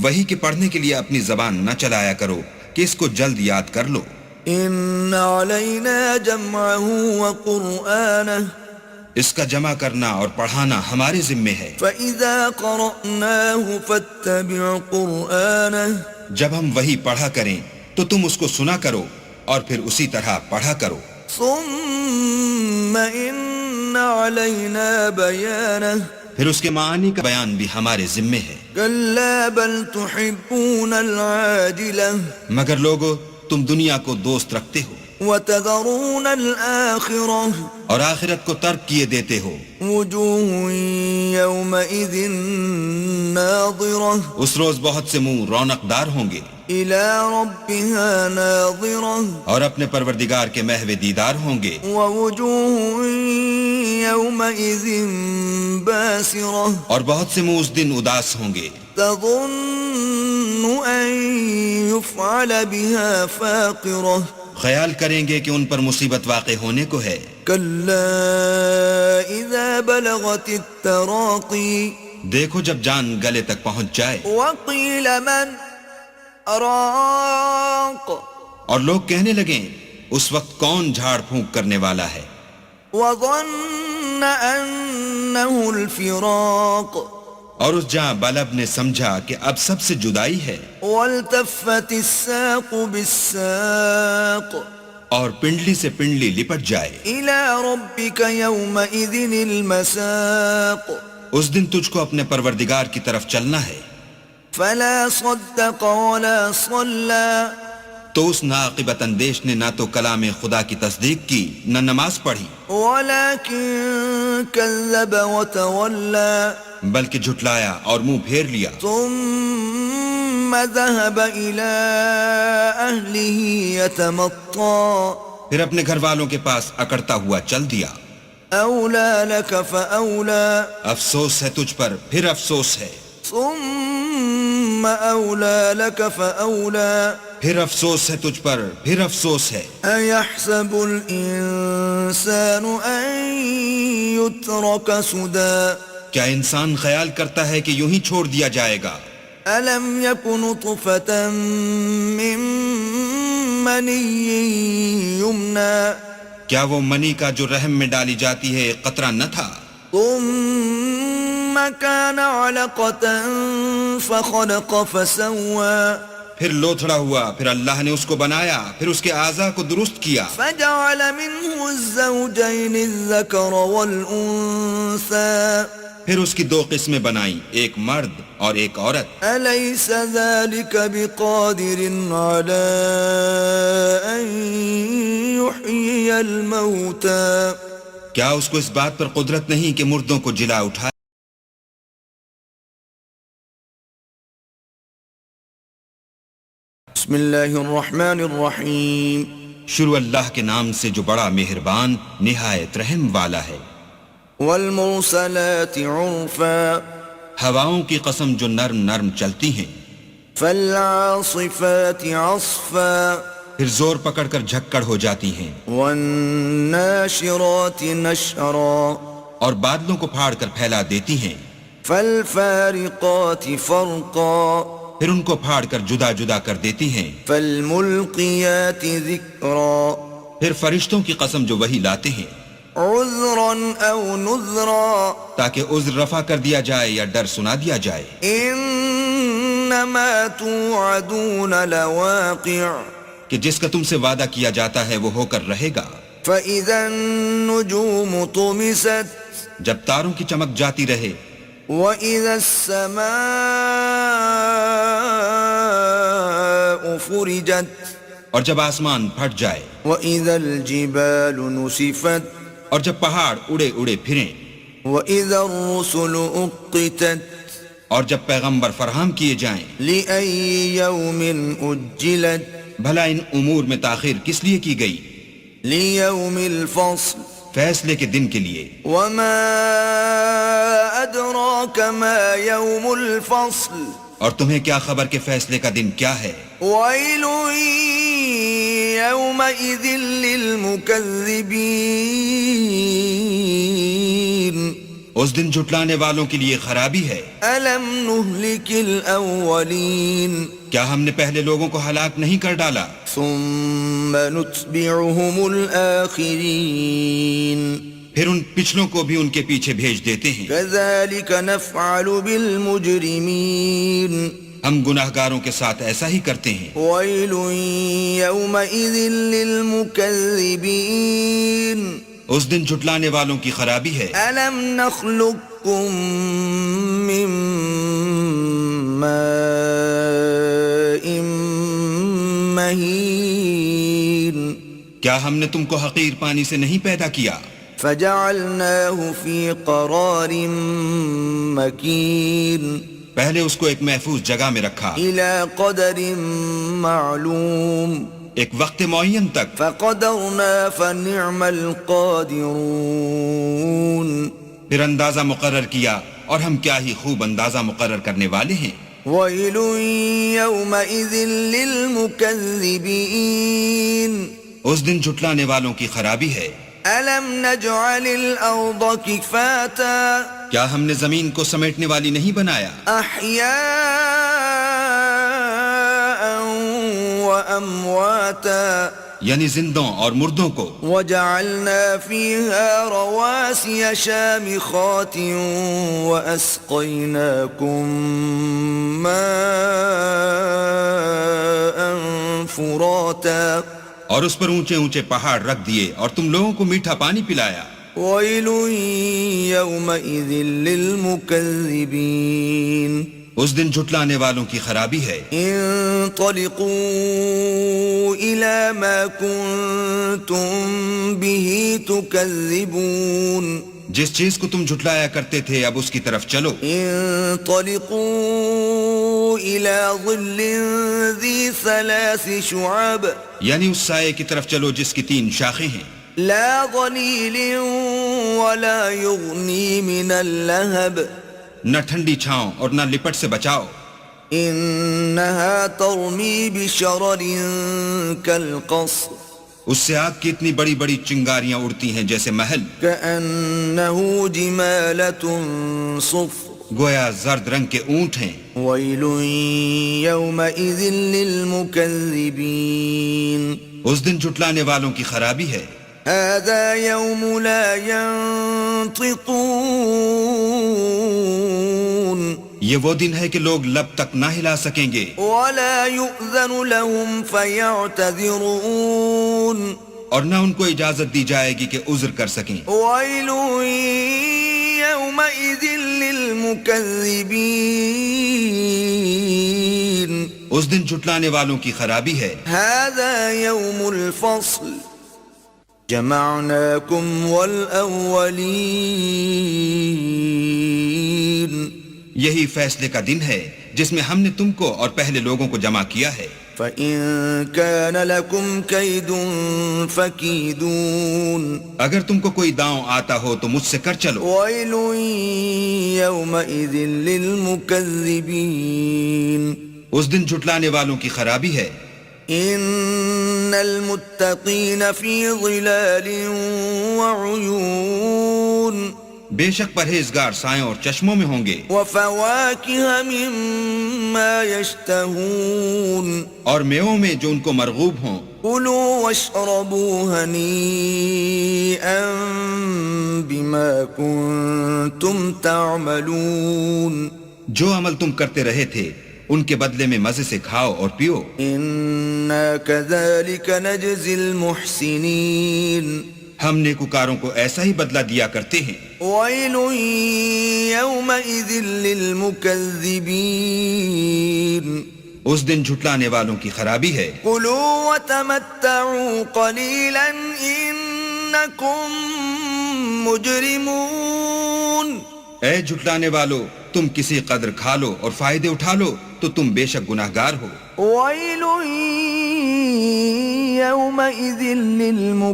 وہی کے پڑھنے کے لیے اپنی زبان نہ چلایا کرو کہ اس کو جلد یاد کر لو۔ إن علينا جمعه وقرآنه اس کا جمع کرنا اور پڑھانا ہمارے ذمے ہے۔ فإذا قرأناه فاتبع قرآنه جب ہم وہی پڑھا کریں تو تم اس کو سنا کرو اور پھر اسی طرح پڑھا کرو۔ ثم إن علينا بيانه پھر اس کے معانی کا بیان بھی ہمارے ذمے ہے۔ كلا بل تحبون العاجلة مگر لوگو تم دنیا کو دوست رکھتے ہو وتذرون الآخرة اور آخرت کو ترک کیے دیتے ہو۔ وجوه يومئذ ناظرة اس روز بہت سے منہ رونق دار ہوں گے، إلى ربها ناظرة اور اپنے پروردگار کے محو دیدار ہوں گے۔ ووجوه يومئذ باسرة اور بہت سے منہ اس دن اداس ہوں گے، تظن أن يفعل بها فاقرة خیال کریں گے کہ ان پر مصیبت واقع ہونے کو ہے۔ كلا إذا بلغت التراقي دیکھو جب جان گلے تک پہنچ جائے وقيل من راق اور لوگ کہنے لگیں اس وقت کون جھاڑ پھونک کرنے والا ہے، وظن أنه الفراق اور اس جاں بلب نے سمجھا کہ اب سب سے جدائی ہے، والتفت الساق بالساق اور پنڈلی سے پنڈلی لپٹ جائے۔ إلى ربك يومئذ المساق اس دن تجھ کو اپنے پروردگار کی طرف چلنا ہے۔ فلا صدق ولا صلى تو اس ناقبت اندیش نے نہ تو کلام خدا کی تصدیق کی نہ نماز پڑھی، ولكن كذب وتولى بلکہ جھٹلایا اور منہ پھیر لیا۔ ثم ذهب إلى أهله يتمطى پھر اپنے گھر والوں کے پاس اکڑتا ہوا چل دیا۔ أولى لك فأولى افسوس ہے تجھ پر، پھر افسوس ہے، ثم أولى لك فأولى پھر افسوس ہے تجھ پر، پھر افسوس ہے۔ أيحسب الإنسان أن يترك سدى کیا انسان خیال کرتا ہے کہ یوں ہی چھوڑ دیا جائے گا؟ ألم يك نطفة من مني يمنى کیا وہ منی کا جو رحم میں ڈالی جاتی ہے ایک قطرہ نہ تھا؟ ثم كان علقة فخلق فسوى پھر لوتھڑا ہوا، پھر اللہ نے اس کو بنایا، پھر اس کے اعضاء کو درست کیا، فجعل منه الزوجين الذكر والأنثى پھر اس کی دو قسمیں بنائیں، ایک مرد اور ایک عورت۔ أليس ذلك بقادر على أن يحيي الموتى کیا اس کو اس بات پر قدرت نہیں کہ مردوں کو جلا اٹھائے؟ بسم الله الرحمن الرحيم شروع اللہ کے نام سے جو بڑا مہربان نہایت رحم والا ہے۔ والمرسلات عرفا ہواؤں کی قسم جو نرم نرم چلتی ہیں، فالعاصفات عصفا پھر زور پکڑ کر جھکڑ ہو جاتی ہیں، والناشرات نشرا اور بادلوں کو پھاڑ کر پھیلا دیتی ہیں، فالفارقات فرقا پھر ان کو پھاڑ کر جدا جدا کر دیتی ہیں، فالملقیات ذکرا پھر فرشتوں کی قسم جو وہی لاتے ہیں، عذرا او نذرا تاکہ عذر رفع کر دیا جائے یا ڈر سنا دیا جائے۔ انما توعدون لواقع کہ جس کا تم سے وعدہ کیا جاتا ہے وہ ہو کر رہے گا۔ فاذا النجوم طمست جب تاروں کی چمک جاتی رہے، وَإِذَا السَّمَاءُ فُرِجَتْ اور جب آسمان پھٹ جائے، وَإِذَا الْجِبَالُ نُسِفَتْ اور جب پہاڑ اڑے اڑے پھریں، وَإِذَا الرُّسُلُ أُقِّتَتْ اور جب پیغمبر فراہم کیے جائیں، لِأَيِّ يَوْمٍ أُجِّلَتْ بھلا ان امور میں تاخیر کس لیے کی گئی؟ لِيَوْمِ الْفَصْلِ فیصلے کے دن کے لیے۔ وَمَا أَدْرَاكَ مَا يَوْمُ الْفَصْلِ اور تمہیں کیا خبر کہ فیصلے کا دن کیا ہے؟ وَيْلٌ يَوْمَئِذٍ لِّلْمُكَذِّبِينَ اس دن جھٹلانے والوں کے لیے خرابی ہے۔ أَلَمْ نُهْلِكِ الْأَوَّلِينَ کیا ہم نے پہلے لوگوں کو ہلاک نہیں کر ڈالا؟ ثُمَّ نُتْبِعُهُمُ الْآخِرِينَ پھر ان پچھلوں کو بھی ان کے پیچھے بھیج دیتے ہیں۔ كَذَلِكَ نَفْعَلُ بِالْمُجْرِمِينَ ہم گناہگاروں کے ساتھ ایسا ہی کرتے ہیں۔ وَيْلٌ يَوْمَئِذٍ لِّلْمُكَذِّبِينَ اس دن جھٹلانے والوں کی خرابی ہے۔ أَلَمْ نَخْلُقكُّم مِّن مَّاءٍ مَّهِينٍ کیا ہم نے تم کو حقیر پانی سے نہیں پیدا کیا؟ فَجَعَلْنَاهُ فِي قَرَارٍ مَّكِينٍ پہلے اس کو ایک محفوظ جگہ میں رکھا، إِلَى قَدَرٍ مَّعْلُومٍ ایک وقت معین تک، فَقَدَرْنَا فَنِعْمَ الْقَادِرُونَ پھر اندازہ مقرر کیا اور ہم کیا ہی خوب اندازہ مقرر کرنے والے ہیں۔ وَيْلٌ يَوْمَئِذٍ لِّلْمُكَذِّبِينَ اس دن جھٹلانے والوں کی خرابی ہے۔ أَلَمْ نَجْعَلِ الْأَرْضَ كِفَاتًا کیا ہم نے زمین کو سمیٹنے والی نہیں بنایا؟ أَحْيَاءً وَأَمْوَاتًا یعنی زندوں اور مردوں کو، وَجَعَلْنَا فِيهَا رَوَاسِيَ شَامِخَاتٍ وَأَسْقَيْنَاكُم مَّاءً فُرَاتًا اور اس پر اونچے اونچے پہاڑ رکھ دیے اور تم لوگوں کو میٹھا پانی پلایا۔ وَيْلٌ يَوْمَئِذٍ لِّلْمُكَذِّبِينَ اس دن جھٹلانے والوں کی خرابی ہے۔ انطلقوا إِلَى مَا كُنتُم بِهِ تُكَذِّبُونَ جس چیز کو تم جھٹلایا کرتے تھے اب اس کی طرف چلو۔ انطلقوا إِلَى ظِلٍّ ذِي ثَلَاثِ شُعَبٍ یعنی اس سائے کی طرف چلو جس کی 3 شاخیں ہیں، لا ظليل ولا يغني من اللهب نہ ٹھنڈی چھاؤں اور نہ لپٹ سے بچاؤ۔ إنها ترمي بشرر كالقصر اس سے آگ کی اتنی بڑی بڑی چنگاریاں اڑتی ہیں جیسے محل، كأنه جمالة صفر گویا زرد رنگ کے اونٹ ہیں۔ ويل يومئذ للمكذبين اس دن جھٹلانے والوں کی خرابی ہے۔ هذا يوم لا ينطقون یہ وہ دن ہے کہ لوگ لب تک نہ ہلا سکیں گے، ولا يؤذن لهم فيعتذرون اور نہ ان کو اجازت دی جائے گی کہ عذر کر سکیں۔ ويل يومئذ للمكذبين اس دن جھٹلانے والوں کی خرابی ہے۔ هذا يوم الفصل جمعناكم والأولين یہی فیصلے کا دن ہے جس میں ہم نے تم کو اور پہلے لوگوں کو جمع کیا ہے۔ فإن كان لكم كيد فكيدون اگر تم کو کوئی داؤں آتا ہو تو مجھ سے کر چلو. ويل يومئذ للمكذبين اس دن جھٹلانے والوں کی خرابی ہے. إن المتقين في ظلال وعيون بے شک پرہیزگار سایوں اور چشموں میں ہوں گے. وفواكه مما يشتهون اور میووں میں جو ان کو مرغوب ہوں. كلوا واشربوا هنيئا بما كنتم تعملون جو عمل تم کرتے رہے تھے ان کے بدلے میں مزے سے کھاؤ اور پیو. إنا كذلك نجزي المحسنين ہم نیکوکاروں کو ایسا ہی بدلہ دیا کرتے ہیں. ويل يومئذ للمكذبين اس دن جھٹلانے والوں کی خرابی ہے. كلوا وتمتعوا قليلا إنكم مجرمون اے جھٹلانے والو تم کسی قدر کھا لو اور فائدے اٹھا لو تو تم بے شک گناہگار ہو. ويل يومئذ للمكذبين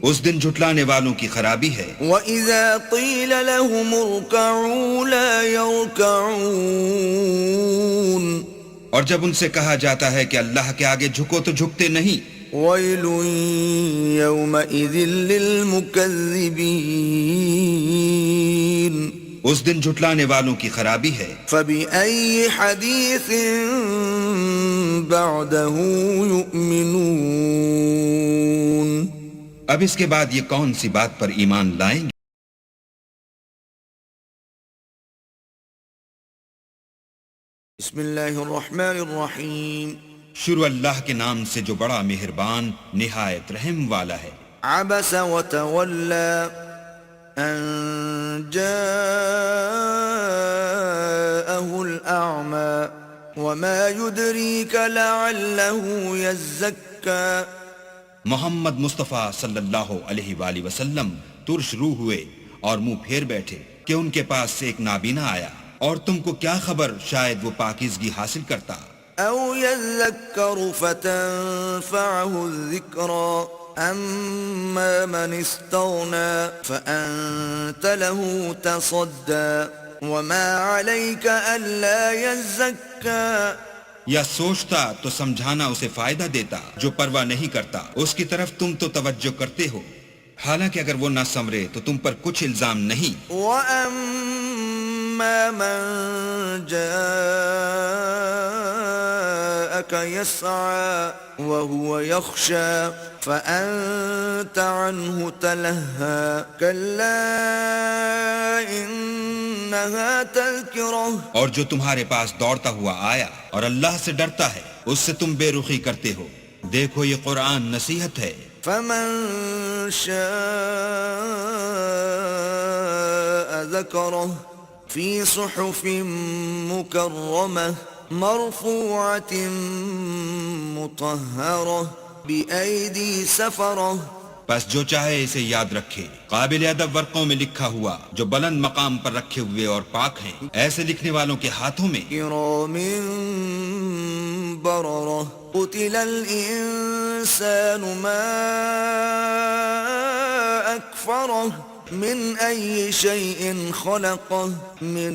اس دن جھٹلانے والوں کی خرابی ہے. وإذا قيل لهم اركعوا لا يركعون اور جب ان سے کہا جاتا ہے کہ اللہ کے آگے جھکو تو جھکتے نہیں. ويل يومئذ للمكذبين اس دن جھٹلانے والوں کی خرابی ہے. فبأي حديث بعده يؤمنون اب اس کے بعد یہ کون سی بات پر ایمان لائیں گے؟ بسم اللہ الرحمن الرحیم شروع اللہ کے نام سے جو بڑا مہربان نہایت رحم والا ہے. عبس وتولى ان جاءه الأعمى وما يدريك لعله يزكى محمد مصطفیٰ صلی اللہ علیہ وآلہ وسلم ترش روح ہوئے اور منہ پھیر بیٹھے کہ ان کے پاس سے ایک نابینا آیا اور تم کو کیا خبر شاید وہ پاکیزگی حاصل کرتا. او يذكر فتنفعه الذكرى اما من استغنى فأنت له تصدى وما عليك ألا يزكى یا سوچتا تو سمجھانا اسے فائدہ دیتا. جو پرواہ نہیں کرتا اس کی طرف تم تو توجہ کرتے ہو، حالانکہ اگر وہ نہ سمرے تو تم پر کچھ الزام نہیں. وَأَمَّا مَن جَاءَكَ يَسْعَى وَهُوَ يَخْشَى فَأَنْتَ عَنْهُ تَلَهَّى كَلَّا إِنَّهَا تَذْكِرَةٌ اور جو تمہارے پاس دوڑتا ہوا آیا اور اللہ سے ڈرتا ہے اس سے تم بے رخی کرتے ہو. دیکھو یہ قرآن نصیحت ہے. فمن شاء ذكره في صحف مكرمة مرفوعة مطهرة بأيدي سفرة بس جو چاہے اسے یاد رکھے قابل ادب ورقوں میں لکھا ہوا جو بلند مقام پر رکھے ہوئے اور پاک ہیں ایسے لکھنے والوں کے ہاتھوں میں. كرام بررة قتل الإنسان ما أكفره من أي شيء خلقه من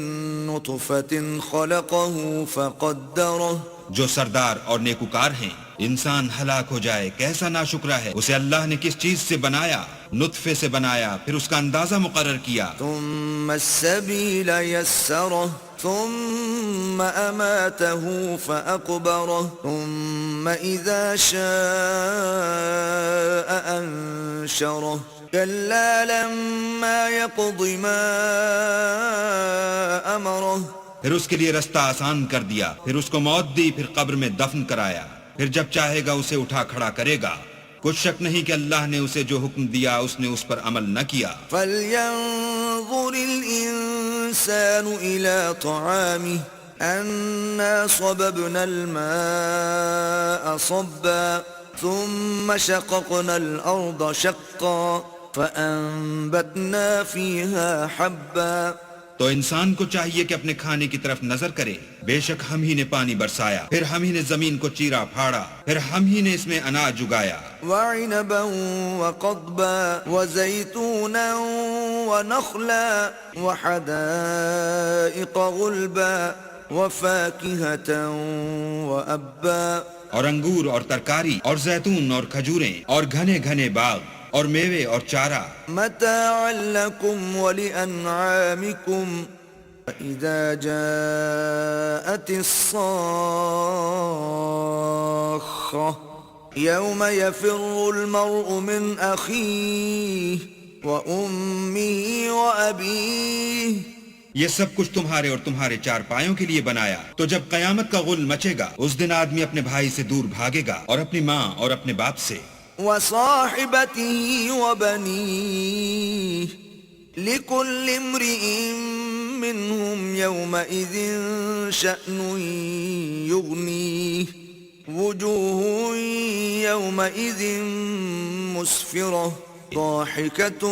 نطفة خلقه فقدره جو سردار اور نیکوکار ہیں انسان ہلاک ہو جائے کیسا ناشکرا ہے. اسے اللہ نے کس چیز سے بنایا؟ نطفے سے بنایا پھر اس کا اندازہ مقرر کیا. ثم السبيل يسره ثم أماته فأقبره ثم إذا شاء أنشره كلا لما يقض ما أمره پھر اس کے لیے رستہ آسان کر دیا، پھر اس کو موت دی، پھر قبر میں دفن کرایا، پھر جب چاہے گا اسے اٹھا کھڑا کرے گا. کچھ شک نہیں کہ اللہ نے اسے جو حکم دیا اس نے اس پر عمل نہ کیا. فَلْيَنظُرِ الْإِنسَانُ إِلَى طَعَامِهِ أَنَّا صَبَبْنَا الْمَاءَ صَبًّا ثُمَّ شَقَقْنَا الْأَرْضَ شَقًّا فَأَنبَتْنَا فِيهَا حَبًّا تو انسان کو چاہیے کہ اپنے کھانے کی طرف نظر کرے. بے شک ہم ہی نے پانی برسایا, پھر ہم ہی نے زمین کو چیرا پھاڑا, پھر ہم ہی نے اس میں اناج اگایا. وعنبا وقضبا وزيتونا ونخلا وحدائق غلبا وفاكهة وأبا. اور انگور اور ترکاری اور زیتون اور کھجوریں اور گھنے گھنے باغ اور میوے اور چارہ. متاعا لكم ولأنعامكم. فإذا جاءت الصاخة يوم يفر المرء من أخيه وأمه وأبيه. یہ سب کچھ تمہارے اور تمہارے چار پایوں کے لیے بنایا. تو جب قیامت کا غل مچے گا اس دن آدمی اپنے بھائی سے دور بھاگے گا اور اپنی ماں اور اپنے باپ سے. وصاحبته وبنيه لكل امرئ منهم يومئذ شأن يغنيه. وجوه يومئذ مسفرة ضاحكة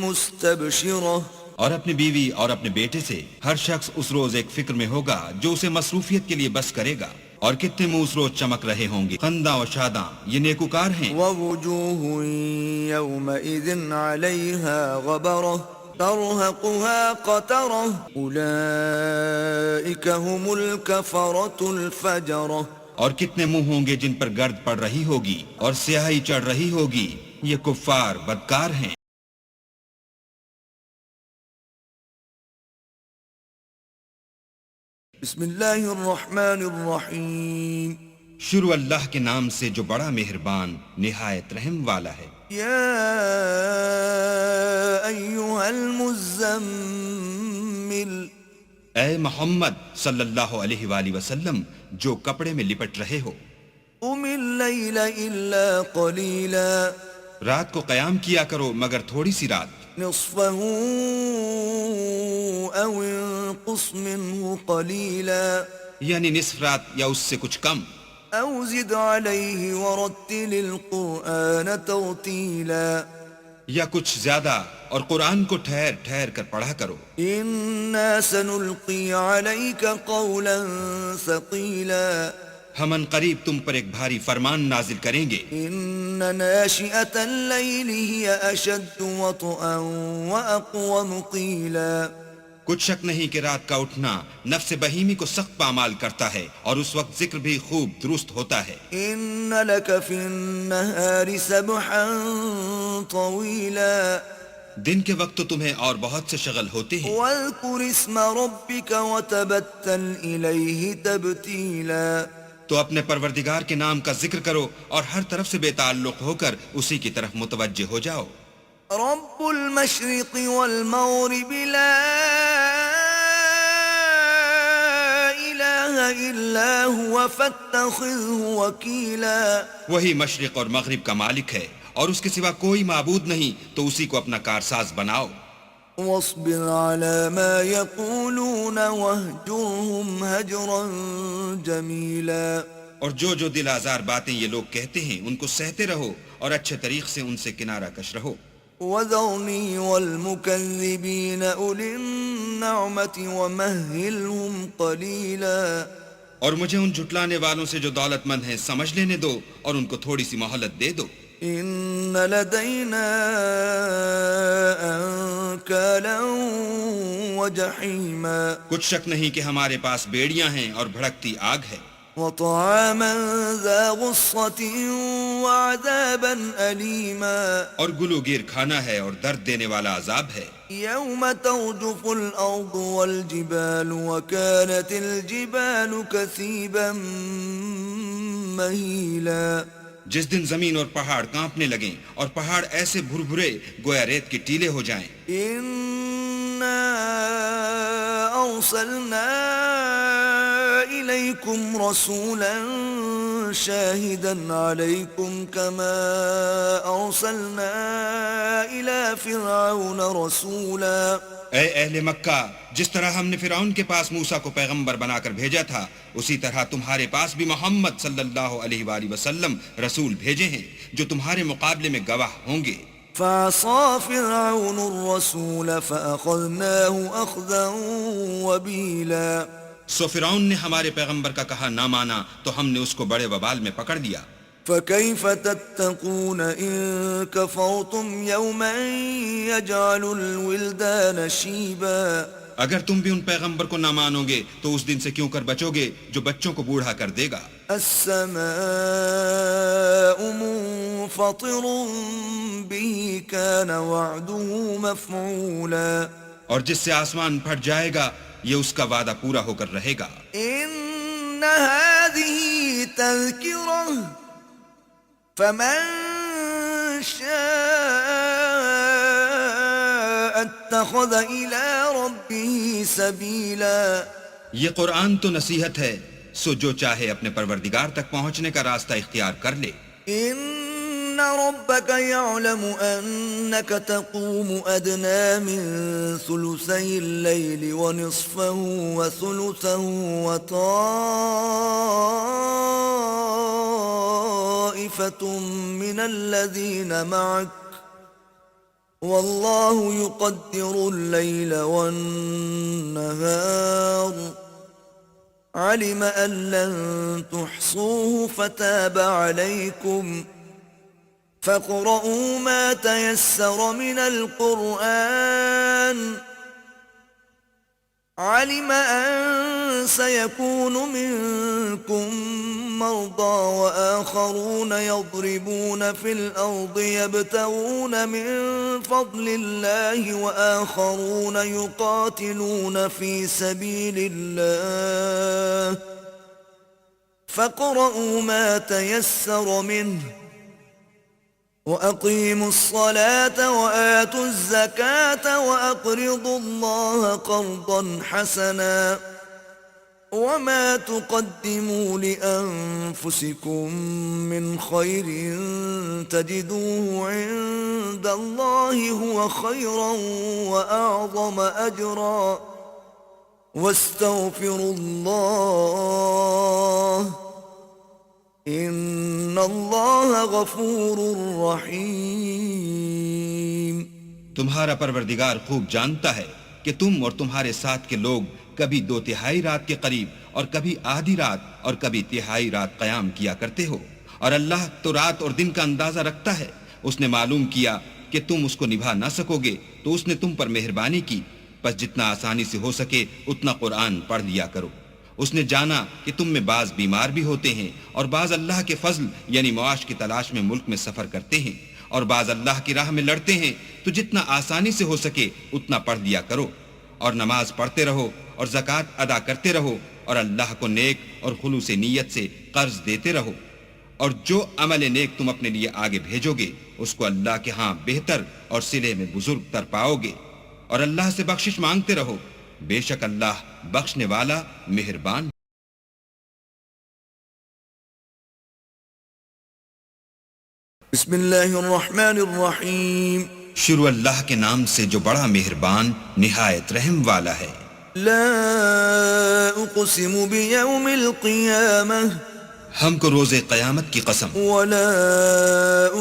مستبشرة. اور اپنی بیوی اور اپنے بیٹے سے ہر شخص اس روز ایک فکر میں ہوگا جو اسے مصروفیت کے لیے بس کرے گا. اور کتنے منہ اس روز چمک رہے ہوں گے, خنداں و شاداں, یہ نیکوکار ہیں. ووجوه يومئذ عليها غبرة ترهقها قترة أولئك هم الكفرة الفجرة. اور کتنے منہ ہوں گے جن پر گرد پڑ رہی ہوگی اور سیاہی چڑھ رہی ہوگی, یہ کفار بدکار ہیں. بسم اللہ الرحمن الرحیم. شروع اللہ کے نام سے جو بڑا مہربان نہایت رحم والا ہے. یا ایھا المزمل. اے محمد صلی اللہ علیہ وآلہ وسلم جو کپڑے میں لپٹ رہے ہو. قم اللیل الا قلیلا. رات کو قیام کیا کرو مگر تھوڑی سی رات. نصفه او انقص منه قلیلا. یعنی نصف رات یا اس سے کچھ کم. او زد علیہ ورتل القرآن ترتیلا. یا کچھ زیادہ اور قرآن کو ٹھہر ٹھہر کر پڑھا کرو. انا سنلقی علیک قولا ثقیلا. ہم ان قریب تم پر ایک بھاری فرمان نازل کریں گے. ان ناشئة اللیل ہی اشد وطئا واقوم قیلا. کچھ شک نہیں کہ رات کا اٹھنا نفس بہیمی کو سخت پامال کرتا ہے اور اس وقت ذکر بھی خوب درست ہوتا ہے. ان لک فی النہار سبحا طویلا. دن کے وقت تو تمہیں اور بہت سے شغل ہوتے ہیں. واذکر اسم ربک وتبتل الیہ تبتیلا. تو اپنے پروردگار کے نام کا ذکر کرو اور ہر طرف سے بے تعلق ہو کر اسی کی طرف متوجہ ہو جاؤ. رب المشرق والمغرب لا الہ الا هو فاتخذه وکیلا. وہی مشرق اور مغرب کا مالک ہے اور اس کے سوا کوئی معبود نہیں, تو اسی کو اپنا کارساز بناؤ. واصبر على ما يقولون واهجرهم هجرا جميلا. اور جو دل آزار باتیں یہ لوگ کہتے ہیں ان کو سہتے رہو اور اچھے طریق سے ان سے کنارہ کش رہو. وذرني والمكذبين أولي النعمة ومهلهم قليلا. اور مجھے ان جھٹلانے والوں سے جو دولت مند ہیں سمجھ لینے دو اور ان کو تھوڑی سی مہلت دے دو. ان لدينا انكالا وجحيما. کچھ شک نہیں کہ ہمارے پاس بیڑیاں ہیں اور بھڑکتی آگ ہے. وطعاما ذا غصة وعذابا أليما. اور گلو گیر کھانا ہے اور درد دینے والا عذاب ہے. يوم ترجف الأرض والجبال وكانت الجبال كثيبا مهيلا. جس دن زمین اور پہاڑ کانپنے لگیں اور پہاڑ ایسے بھربھرے گویا ریت کے ٹیلے ہو جائیں. إنا أرسلنا إليكم رسولا شاهدا عليكم كما أرسلنا إلى فرعون رسولا. اے اہل مکہ, جس طرح ہم نے فرعون کے پاس موسیٰ کو پیغمبر بنا کر بھیجا تھا اسی طرح تمہارے پاس بھی محمد صلی اللہ علیہ وآلہ وسلم رسول بھیجے ہیں جو تمہارے مقابلے میں گواہ ہوں گے. فعصى فرعون الرسول فأخذناه أخذا وبيلا سو فرعون نے ہمارے پیغمبر کا کہا نہ مانا تو ہم نے اس کو بڑے وبال میں پکڑ لیا. فكيف تتقون إن كفرتم يوما يجعل الولدان شيبا اگر تم بھی ان پیغمبر کو نہ مانو گے تو اس دن سے کیوں کر بچو گے جو بچوں کو بوڑھا کر دے گا. السماء منفطر به كان وعده مفعولا اور جس سے آسمان پھٹ جائے گا یہ اس کا وعدہ پورا ہو کر رہے گا. إن هذه تذكرة فمن شاء اتخذ إلى ربه سبيلا یہ قرآن تو نصیحت ہے سو جو چاہے اپنے پروردگار تک پہنچنے کا راستہ اختیار کر لے. إن ربك يعلم أنك تقوم أدنى من ثلثي الليل ونصفه وثلثه وطائفة من الذين معك والله يقدر الليل والنهار علم أن لن تحصوه فتاب عليكم فاقرؤوا ما تيسر من القرآن علم أن سيكون منكم مرضى وآخرون يضربون في الأرض يبتغون من فضل الله وآخرون يقاتلون في سبيل الله فاقرؤوا ما تيسر منه وأقيموا الصلاة وآتوا الزكاة وأقرضوا الله قرضا حسنا وما تقدموا لأنفسكم من خير تجدوه عند الله هو خيرا وأعظم أجرا واستغفروا الله ان اللہ غفور رحیم. تمہارا پروردگار خوب جانتا ہے کہ تم اور تمہارے ساتھ کے لوگ کبھی 2/3 رات کے قریب اور کبھی آدھی رات اور کبھی 1/3 رات قیام کیا کرتے ہو، اور اللہ تو رات اور دن کا اندازہ رکھتا ہے. اس نے معلوم کیا کہ تم اس کو نبھا نہ سکو گے تو اس نے تم پر مہربانی کی، پس جتنا آسانی سے ہو سکے اتنا قرآن پڑھ لیا کرو. اس نے جانا کہ تم میں بعض بیمار بھی ہوتے ہیں اور بعض اللہ کے فضل یعنی معاش کی تلاش میں ملک میں سفر کرتے ہیں اور بعض اللہ کی راہ میں لڑتے ہیں، تو جتنا آسانی سے ہو سکے اتنا پڑھ لیا کرو اور نماز پڑھتے رہو اور زکوٰۃ ادا کرتے رہو اور اللہ کو نیک اور خلوص نیت سے قرض دیتے رہو، اور جو عمل نیک تم اپنے لیے آگے بھیجو گے اس کو اللہ کے ہاں بہتر اور صلے میں بزرگ تر پاؤ گے، اور اللہ سے بخشش مانگتے رہو، بے شک اللہ بخشنے والا مہربان. بسم اللہ الرحمن الرحیم. شروع اللہ کے نام سے جو بڑا مہربان نہایت رحم والا ہے. لا اقسم بیوم القیامہ ہم کو روز قیامت کی قسم. ولا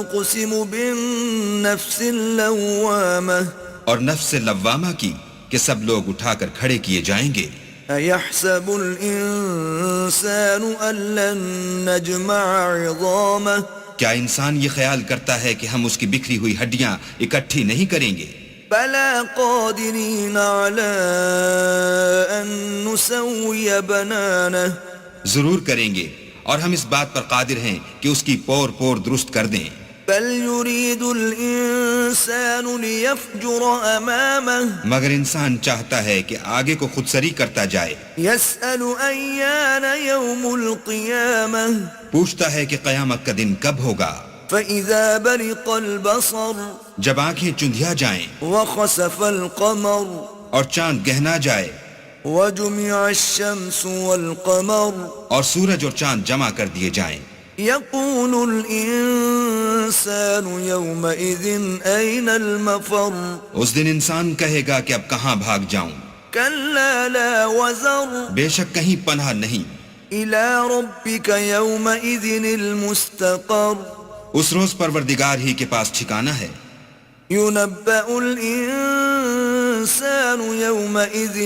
اقسم بالنفس اللوامہ اور نفس لوامہ کی کہ سب لوگ اٹھا کر کھڑے کیے جائیں گے. ایحسب الانسان ان لن نجمع عظامہ کیا انسان یہ خیال کرتا ہے کہ ہم اس کی بکھری ہوئی ہڈیاں اکٹھی نہیں کریں گے؟ بلا قادرین علی ان نسوی بنانہ ضرور کریں گے اور ہم اس بات پر قادر ہیں کہ اس کی پور پور درست کر دیں. بل يريد الانسان ليفجر امامه مگر انسان چاہتا ہے کہ آگے کو خود سری کرتا جائے. يسأل ايان يوم القيامة پوچھتا ہے کہ قیامت کا دن کب ہوگا. فإذا برق البصر جب آنکھیں چندھیا جائیں وخسف القمر اور چاند گہنا جائے وجمع الشمس والقمر اور سورج اور چاند جمع کر دیے جائیں. يقول الانسان يومئذ اين المفر اس دن انسان کہے گا کہ اب کہاں بھاگ جاؤں. كلا لا وزر بے شک کہیں پناہ نہیں. الى ربك يومئذ المستقر اس روز پروردگار ہی کے پاس ٹھکانہ ہے. ينبأ الإنسان يومئذ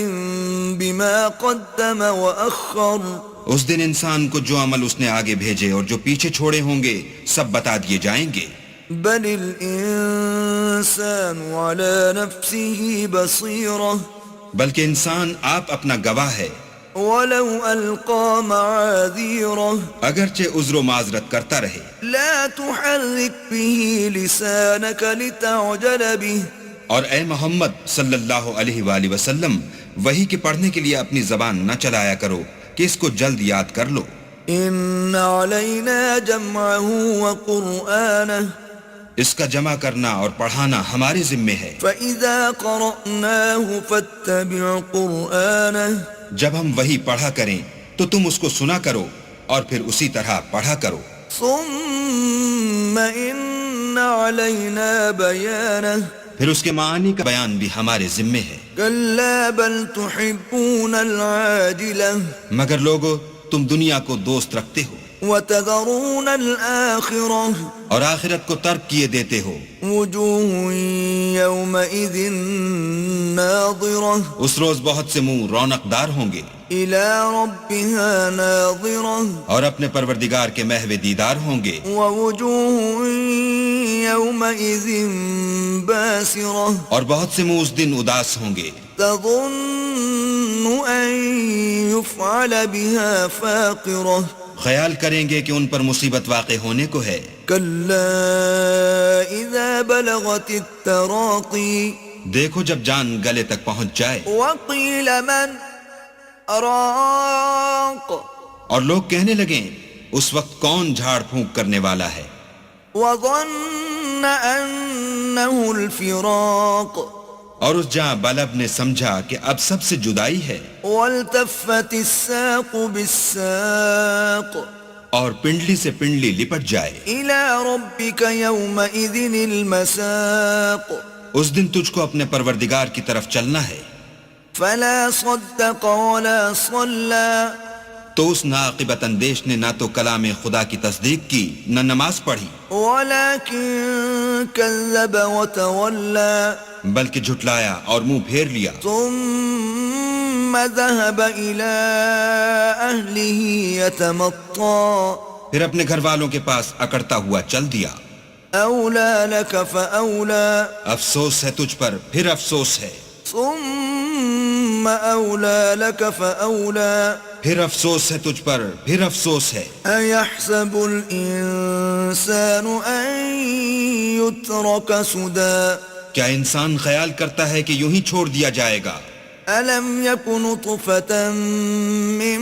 بما قدم وأخر اس دن انسان کو جو عمل اس نے آگے بھیجے اور جو پیچھے چھوڑے ہوں گے سب بتا دیے جائیں گے. بل الإنسان على نفسه بصيرة بلکہ انسان آپ اپنا گواہ ہے. ولو ألقى معاذيره اگرچہ عذر و معذرت کرتا رہے. لا تحرك به لسانك لتعجل به اور اے محمد صلی اللہ علیہ وآلہ وسلم وحی کے پڑھنے کے لیے اپنی زبان نہ چلایا کرو کہ اس کو جلد یاد کر لو. إن علينا جمعه وقرآنه اس کا جمع کرنا اور پڑھانا ہمارے ذمے ہے. فإذا قرأناه فاتبع قرآنه جب ہم وحی پڑھا کریں تو تم اس کو سنا کرو اور پھر اسی طرح پڑھا کرو. ثم إن علينا بيانه پھر اس کے معانی کا بیان بھی ہمارے ذمے ہے. كلا بل تحبون العاجلة مگر لوگو تم دنیا کو دوست رکھتے ہو وتذرون الآخرة اور آخرت کو ترک کیے دیتے ہو. وجوه يومئذ ناظرة اس روز بہت سے منہ رونق دار ہوں گے إلى ربها ناظرة اور اپنے پروردگار کے محو دیدار ہوں گے. ووجوه يومئذ باسرة اور بہت سے منہ اس دن اداس ہوں گے. تظن أن يفعل بها فاقرة خیال کریں گے کہ ان پر مصیبت واقع ہونے کو ہے. كلا إذا بلغت التراقي دیکھو جب جان گلے تک پہنچ جائے وقيل من راق اور لوگ کہنے لگیں اس وقت کون جھاڑ پھونک کرنے والا ہے. وظن أنه الفراق اور اس جاں بلب نے سمجھا کہ اب سب سے جدائی ہے. والتفت الساق بالساق اور پنڈلی سے پنڈلی لپٹ جائے. إلى ربك يومئذ المساق اس دن تجھ کو اپنے پروردگار کی طرف چلنا ہے. فلا صدق ولا صلى تو اس ناعاقبت اندیش نے نہ تو کلام خدا کی تصدیق کی نہ نماز پڑھی ولكن كذب وتولى بلکہ جھٹلایا اور منہ پھیر لیا. ثم ذهب إلى أهله يتمطى پھر اپنے گھر والوں کے پاس اکڑتا ہوا چل دیا. أولى لك فأولى افسوس ہے تجھ پر پھر افسوس ہے. ثم أولى لك فأولى پھر افسوس ہے تجھ پر پھر افسوس ہے. أيحسب الإنسان أن يترك سدى کیا انسان خیال کرتا ہے کہ یوں ہی چھوڑ دیا جائے گا؟ ألم يكن نطفة من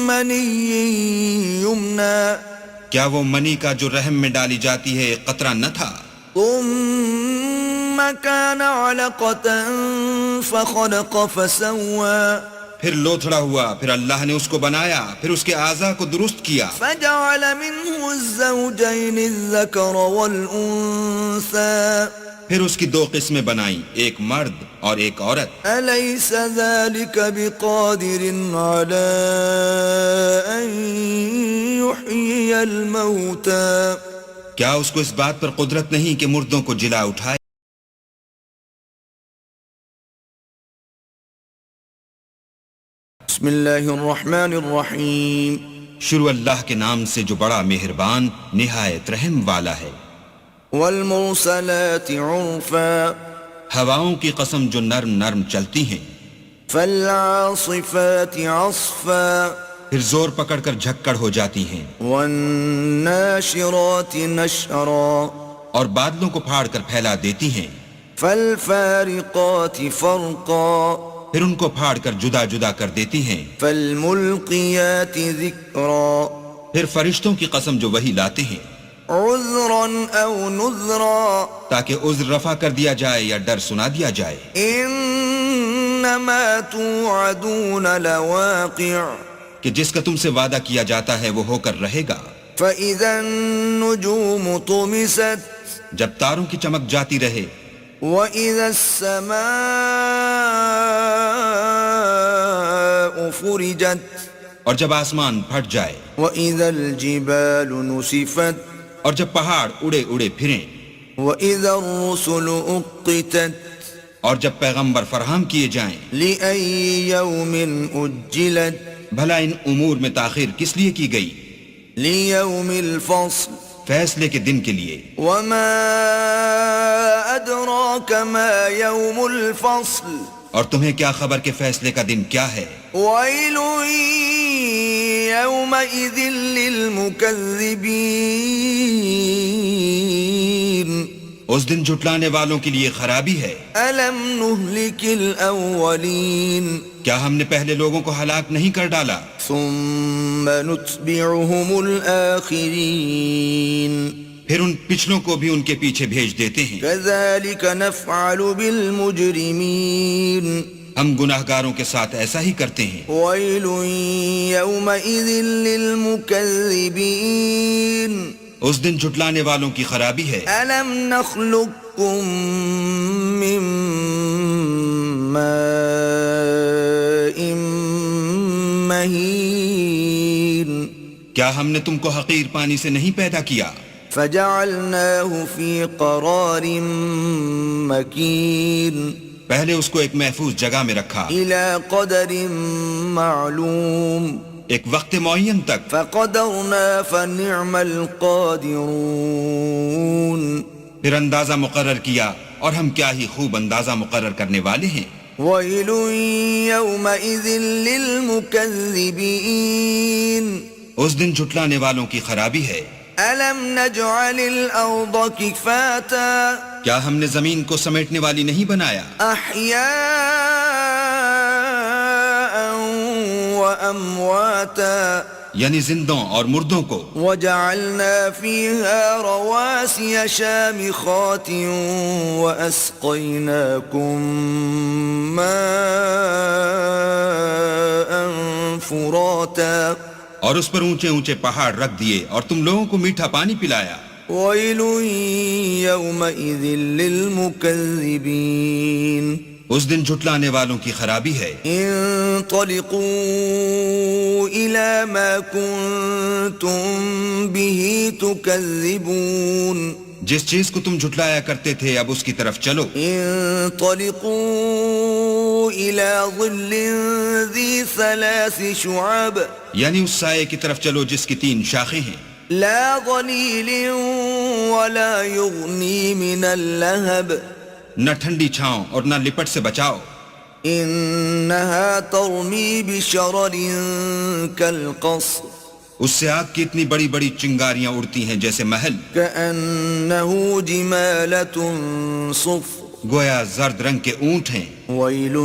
مني يمنى کیا وہ منی کا جو رحم میں ڈالی جاتی ہے ایک قطرہ نہ تھا؟ ثم كان علقة فخلق فسوى پھر لوتھڑا ہوا پھر اللہ نے اس کو بنایا پھر اس کے اعضاء کو درست کیا. فجعل منه الزوجين الذكر والأنثى پھر اس کی دو قسمیں بنائیں ایک مرد اور ایک عورت. أليس ذلك بقادر على أن يحيي الموتى کیا اس کو اس بات پر قدرت نہیں کہ مردوں کو جلا اٹھائے؟ بسم اللہ الرحمن الرحیم شروع اللہ کے نام سے جو بڑا مہربان نہایت رحم والا ہے. والمرسلات عرفا ہواؤں کی قسم جو نرم نرم چلتی ہیں. فالعاصفات عصفا پھر زور پکڑ کر جھکڑ ہو جاتی ہیں. والناشرات نشرا اور بادلوں کو پھاڑ کر پھیلا دیتی ہیں. فالفارقات فرقا پھر ان کو پھاڑ کر جدا جدا کر دیتی ہیں. فالملقیات ذکرا پھر فرشتوں کی قسم جو وہی لاتے ہیں. عذرا او نذرا تاکہ عذر رفع کر دیا جائے یا ڈر سنا دیا جائے. انما توعدون لواقع کہ جس کا تم سے وعدہ کیا جاتا ہے وہ ہو کر رہے گا. فإذا النجوم طمست جب تاروں کی چمک جاتی رہے. وإذا السماء فرجت اور جب آسمان پھٹ جائے. وإذا الجبال نسفت اور جب پہاڑ اڑے اڑے پھریں. وَإِذَا الرُّسُلُ أُقِّتَتْ اور جب پیغمبر فراہم کیے جائیں لِأَيِّ يَوْمٍ أُجِّلَتْ بھلا ان امور میں تاخیر کس لیے کی گئی؟ لِيَوْمِ الْفَصْلِ فیصلے کے دن کے لیے۔ وَمَا أَدْرَاكَ مَا يَوْمُ الْفَصْلِ اور تمہیں کیا خبر کہ فیصلے کا دن کیا ہے؟ وَيْلٌ يَوْمَئِذٍ لِّلْمُكَذِّبِينَ اس دن جھٹلانے والوں کے لیے خرابی ہے۔ أَلَمْ نُهْلِكِ الْأَوَّلِينَ کیا ہم نے پہلے لوگوں کو ہلاک نہیں کر ڈالا؟ ثُمَّ نُتْبِعُهُمُ الْآخِرِينَ پھر ان پچھلوں کو بھی ان کے پیچھے بھیج دیتے ہیں۔ كَذَلِكَ نَفْعَلُ بِالْمُجْرِمِينَ ہم گناہگاروں کے ساتھ ایسا ہی کرتے ہیں۔ وَيْلٌ يَوْمَئِذٍ لِّلْمُكَذِّبِينَ اس دن جھٹلانے والوں کی خرابی ہے۔ أَلَمْ نَخْلُقكُّم مِّن مَّاءٍ مَّهِينٍ کیا ہم نے تم کو حقیر پانی سے نہیں پیدا کیا؟ فَجَعَلْنَاهُ فِي قَرَارٍ مَّكِينٍ پہلے اس کو ایک محفوظ جگہ میں رکھا إِلَى قَدَرٍ مَّعْلُومٍ ایک وقت معین تک، فَقَدَرْنَا فَنِعْمَ الْقَادِرُونَ پھر اندازہ مقرر کیا اور ہم کیا ہی خوب اندازہ مقرر کرنے والے ہیں۔ وَيْلٌ يَوْمَئِذٍ لِّلْمُكَذِّبِينَ اس دن جھٹلانے والوں کی خرابی ہے۔ أَلَمْ نَجْعَلِ الْأَرْضَ كِفَاتًا کیا ہم نے زمین کو سمیٹنے والی نہیں بنایا؟ أَحْيَاءً وَأَمْوَاتًا یعنی زندوں اور مردوں کو۔ وَجَعَلْنَا فِيهَا رَوَاسِيَ شَامِخَاتٍ وَأَسْقَيْنَاكُم مَّاءً فُرَاتًا اور اس پر اونچے اونچے پہاڑ رکھ دیے اور تم لوگوں کو میٹھا پانی پلایا۔ وَيْلٌ يَوْمَئِذٍ لِّلْمُكَذِّبِينَ اس دن جھٹلانے والوں کی خرابی ہے۔ انطلقوا إلى ما كنتم به تكذبون جس چیز کو تم جھٹلایا کرتے تھے اب اس کی طرف چلو۔ انطلقوا إلى ظل ذي 3 شعب یعنی اس سائے کی طرف چلو جس کی 3 شاخیں ہیں، لا ظليل ولا يغني من اللهب نہ ٹھنڈی چھاؤں اور نہ لپٹ سے بچاؤ۔ إنها ترمي بشرر كالقصر اس سے آگ کی اتنی بڑی بڑی چنگاریاں اڑتی ہیں جیسے محل، كأنه جمالة صفر گویا زرد رنگ کے اونٹ ہیں۔ ويل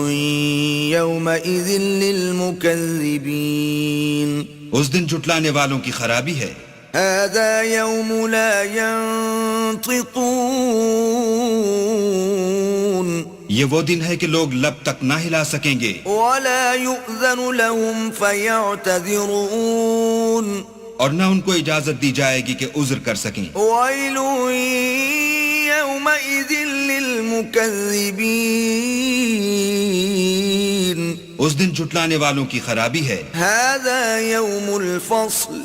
يومئذ للمكذبين اس دن جھٹلانے والوں کی خرابی ہے۔ هذا يوم لا ينطقون یہ وہ دن ہے کہ لوگ لب تک نہ ہلا سکیں گے، ولا يؤذن لهم فيعتذرون اور نہ ان کو اجازت دی جائے گی کہ عذر کر سکیں۔ ويل يومئذ للمكذبين اس دن جھٹلانے والوں کی خرابی ہے۔ هذا يوم الفصل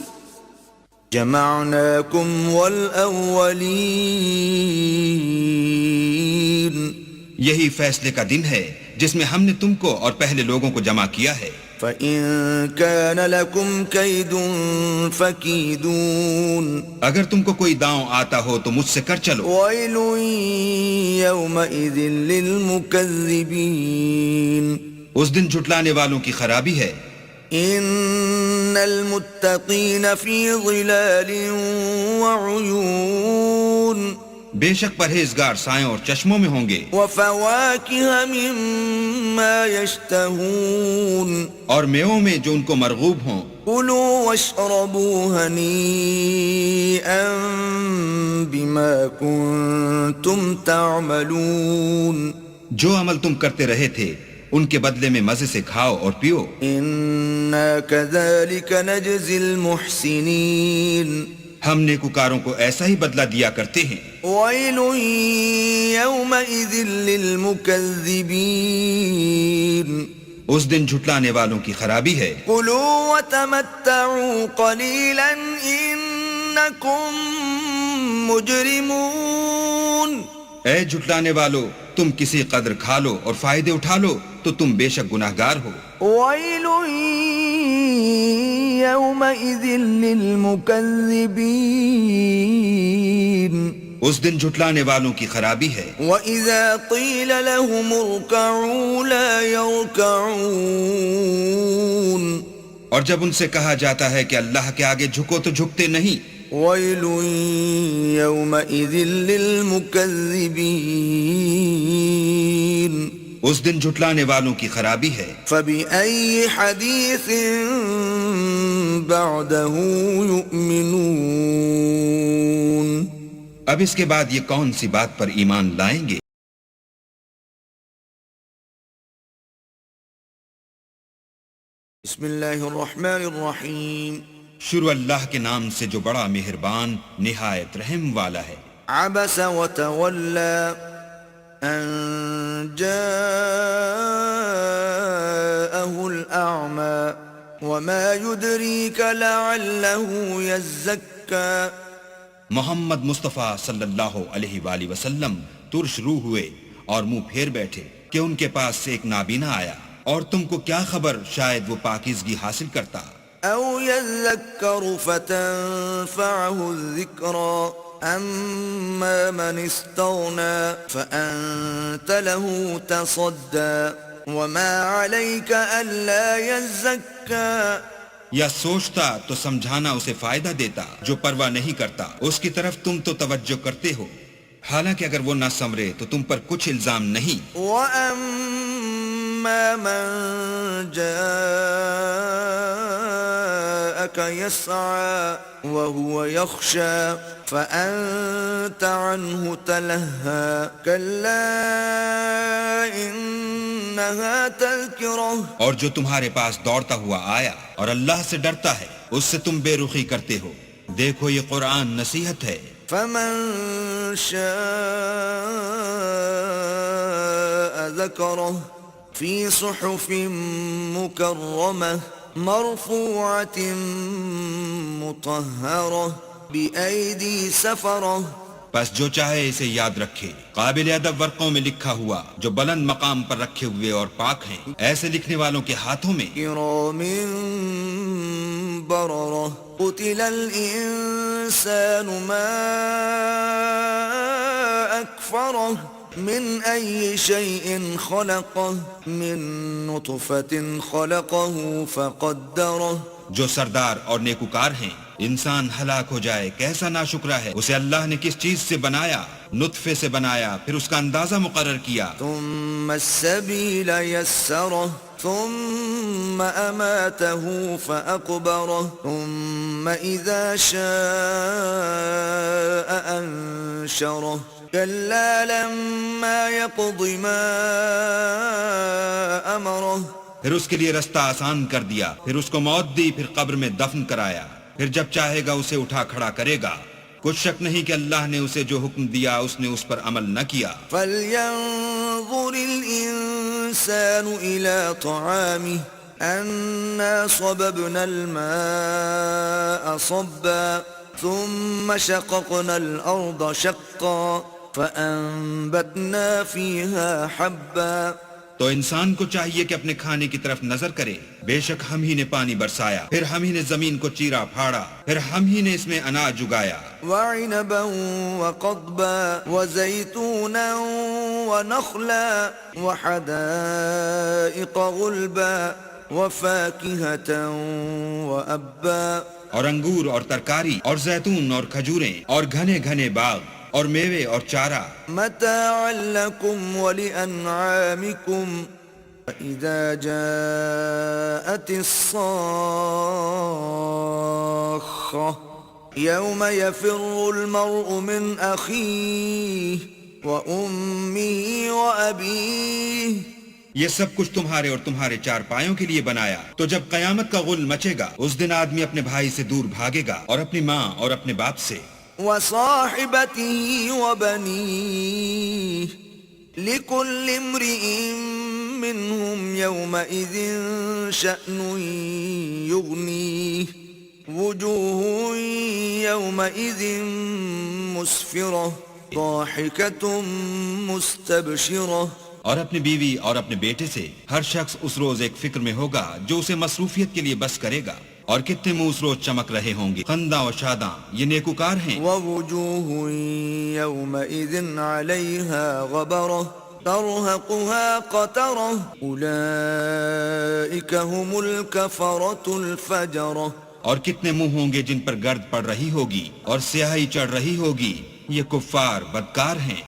جمعناكم والأولين یہی فیصلے کا دن ہے جس میں ہم نے تم کو اور پہلے لوگوں کو جمع کیا ہے۔ فَإِن كَانَ لَكُمْ كَيْدٌ فَكِيدُونَ اگر تم کو کوئی داؤں آتا ہو تو مجھ سے کر چلو۔ وَيْلٌ يَوْمَئِذٍ لِّلْمُكَذِّبِينَ اس دن جھٹلانے والوں کی خرابی ہے۔ إِنَّ الْمُتَّقِينَ فِي ظِلَالٍ وَعُيُونٍ بے شک پرہیزگار سایوں اور چشموں میں ہوں گے، وَفَوَاكِهَ مِمَّا يَشْتَهُونَ اور میووں میں جو ان کو مرغوب ہوں۔ كُلُوا وَاشْرَبُوا هَنِيئًا بِمَا كُنتُمْ تَعْمَلُونَ جو عمل تم کرتے رہے تھے ان کے بدلے میں مزے سے کھاؤ اور پیو۔ إِنَّا كَذَلِكَ نَجْزِي الْمُحْسِنِينَ ہم نیکوکاروں کو ایسا ہی بدلہ دیا کرتے ہیں۔ وَيْلٌ يَوْمَئِذٍ لِّلْمُكَذِّبِينَ اس دن جھٹلانے والوں کی خرابی ہے۔ كُلُوا وَتَمَتَّعُوا قَلِيلًا إِنَّكُمْ مجرمون. اے جھٹلانے والو، تم کسی قدر کھا لو اور فائدے اٹھا لو تو تم بے شک گناہگار ہو. ويل يومئذ للمكذبين. اس دن جھٹلانے والوں کی خرابی ہے. وإذا قيل لهم اركعوا لا يركعون. اور جب ان سے کہا جاتا ہے کہ اللہ کے آگے جھکو تو جھکتے نہیں. ويل يومئذ للمكذبين. اس دن جھٹلانے والوں کی خرابی ہے. فبأي حديث بعده يؤمنون. اب اس کے بعد یہ کون سی بات پر ایمان لائیں گے؟ بسم اللہ الرحمن الرحیم. شروع اللہ کے نام سے جو بڑا مہربان نہایت رحم والا ہے. عبس وتولى ان جاءه الأعمى وما يدريك لعله يزكى. محمد مصطفیٰ صلی اللہ علیہ وآلہ وسلم ترش روح ہوئے اور منہ پھیر بیٹھے کہ ان کے پاس سے ایک نابینا آیا، اور تم کو کیا خبر شاید وہ پاکیزگی حاصل کرتا. او يذكر فتنفعه الذكرى اما من استغنى فانت له تصدى وما عليك الا يزكى. یا سوچتا تو سمجھانا اسے فائدہ دیتا، جو پرواہ نہیں کرتا اس کی طرف تم تو توجہ کرتے ہو، حالانکہ اگر وہ نہ سمرے تو تم پر کچھ الزام نہیں. وَأَمَّا مَن جَاءَكَ يَسْعَى وَهُوَ يَخْشَى فَأَنْتَ عَنْهُ تَلَهَّى كَلَّا إِنَّهَا تَذْكِرَةٌ. اور جو تمہارے پاس دوڑتا ہوا آیا اور اللہ سے ڈرتا ہے، اس سے تم بے رخی کرتے ہو. دیکھو یہ قرآن نصیحت ہے. فَمَن شَاءَ ذَكَرَهُ فِي صُحُفٍ مُكَرَّمَةٍ مَرْفُوعَةٍ مُطَهَّرَةٍ بِأَيْدِي سَفَرَةٍ. پس جو چاہے اسے یاد رکھے، قابل ادب ورقوں میں لکھا ہوا جو بلند مقام پر رکھے ہوئے اور پاک ہیں، ایسے لکھنے والوں کے ہاتھوں میں. كِرَامٍ بَرَرَةٍ. قُتِلَ الْإِنسَانُ مَا أَكْفَرَهُ من أي شيء خلقه من نطفة خلقه فقدره. جو سردار اور نیکوکار ہیں، انسان ہلاک ہو جائے کیسا ناشکرا ہے. اسے اللہ نے کس چیز سے بنایا؟ نطفے سے بنایا، پھر اس کا اندازہ مقرر کیا. ثم السبيل يسره ثم أماته فأقبره ثم إذا شاء أنشره كلا لما يقض ما أمره. پھر اس کے لیے رستہ آسان کر دیا، پھر اس کو موت دی، پھر قبر میں دفن کرایا، پھر جب چاہے گا اسے اٹھا کھڑا کرے گا. کچھ شک نہیں کہ اللہ نے اسے جو حکم دیا اس نے اس پر عمل نہ کیا. فَلْيَنظُرِ الْإِنسَانُ إِلَى طَعَامِهِ أَنَّا صَبَبْنَا الْمَاءَ صَبًّا ثُمَّ شَقَقْنَا الْأَرْضَ شَقًّا فَأَنبَتْنَا فِيهَا حَبًّا. تو انسان کو چاہیے کہ اپنے کھانے کی طرف نظر کرے. بے شک ہم ہی نے پانی برسایا، پھر ہم ہی نے زمین کو چیرا پھاڑا، پھر ہم ہی نے اس میں اناج اگایا. وَعِنَبًا وَقَضْبًا وَزَيْتُونًا وَنَخْلًا وَحَدَائِقَ غُلْبًا وَفَاكِهَةً وَأَبًّا. اور انگور اور ترکاری اور زیتون اور کھجوریں اور گھنے گھنے باغ اور میوے اور چارہ. متاعا لکم ولأنعامکم. فإذا جاءت الصاخة يوم يفر المرء من أخيه وأمه وأبيه. یہ سب کچھ تمہارے اور تمہارے چار پایوں کے لیے بنایا. تو جب قیامت کا غل مچے گا، اس دن آدمی اپنے بھائی سے دور بھاگے گا اور اپنی ماں اور اپنے باپ سے. وصاحبته وبنيه لكل امرئ منهم يومئذ شأن يغنيه. وجوه يومئذ مسفرة ضاحكة مستبشرة اور اپنی بیوی اور اپنے بیٹے سے ہر شخص اس روز ایک فکر میں ہوگا جو اسے مصروفیت کے لیے بس کرے گا. اور کتنے منہ اس روز چمک رہے ہوں گے. خنداں و شاداں یہ نیکوکار ہیں. ووجوه يومئذ عليها غبرة ترهقها قترة أولئك هم الكفرة الفجرة. اور کتنے منہ ہوں گے جن پر گرد پڑ رہی ہوگی اور سیاہی چڑھ رہی ہوگی. یہ کفار بدکار ہیں.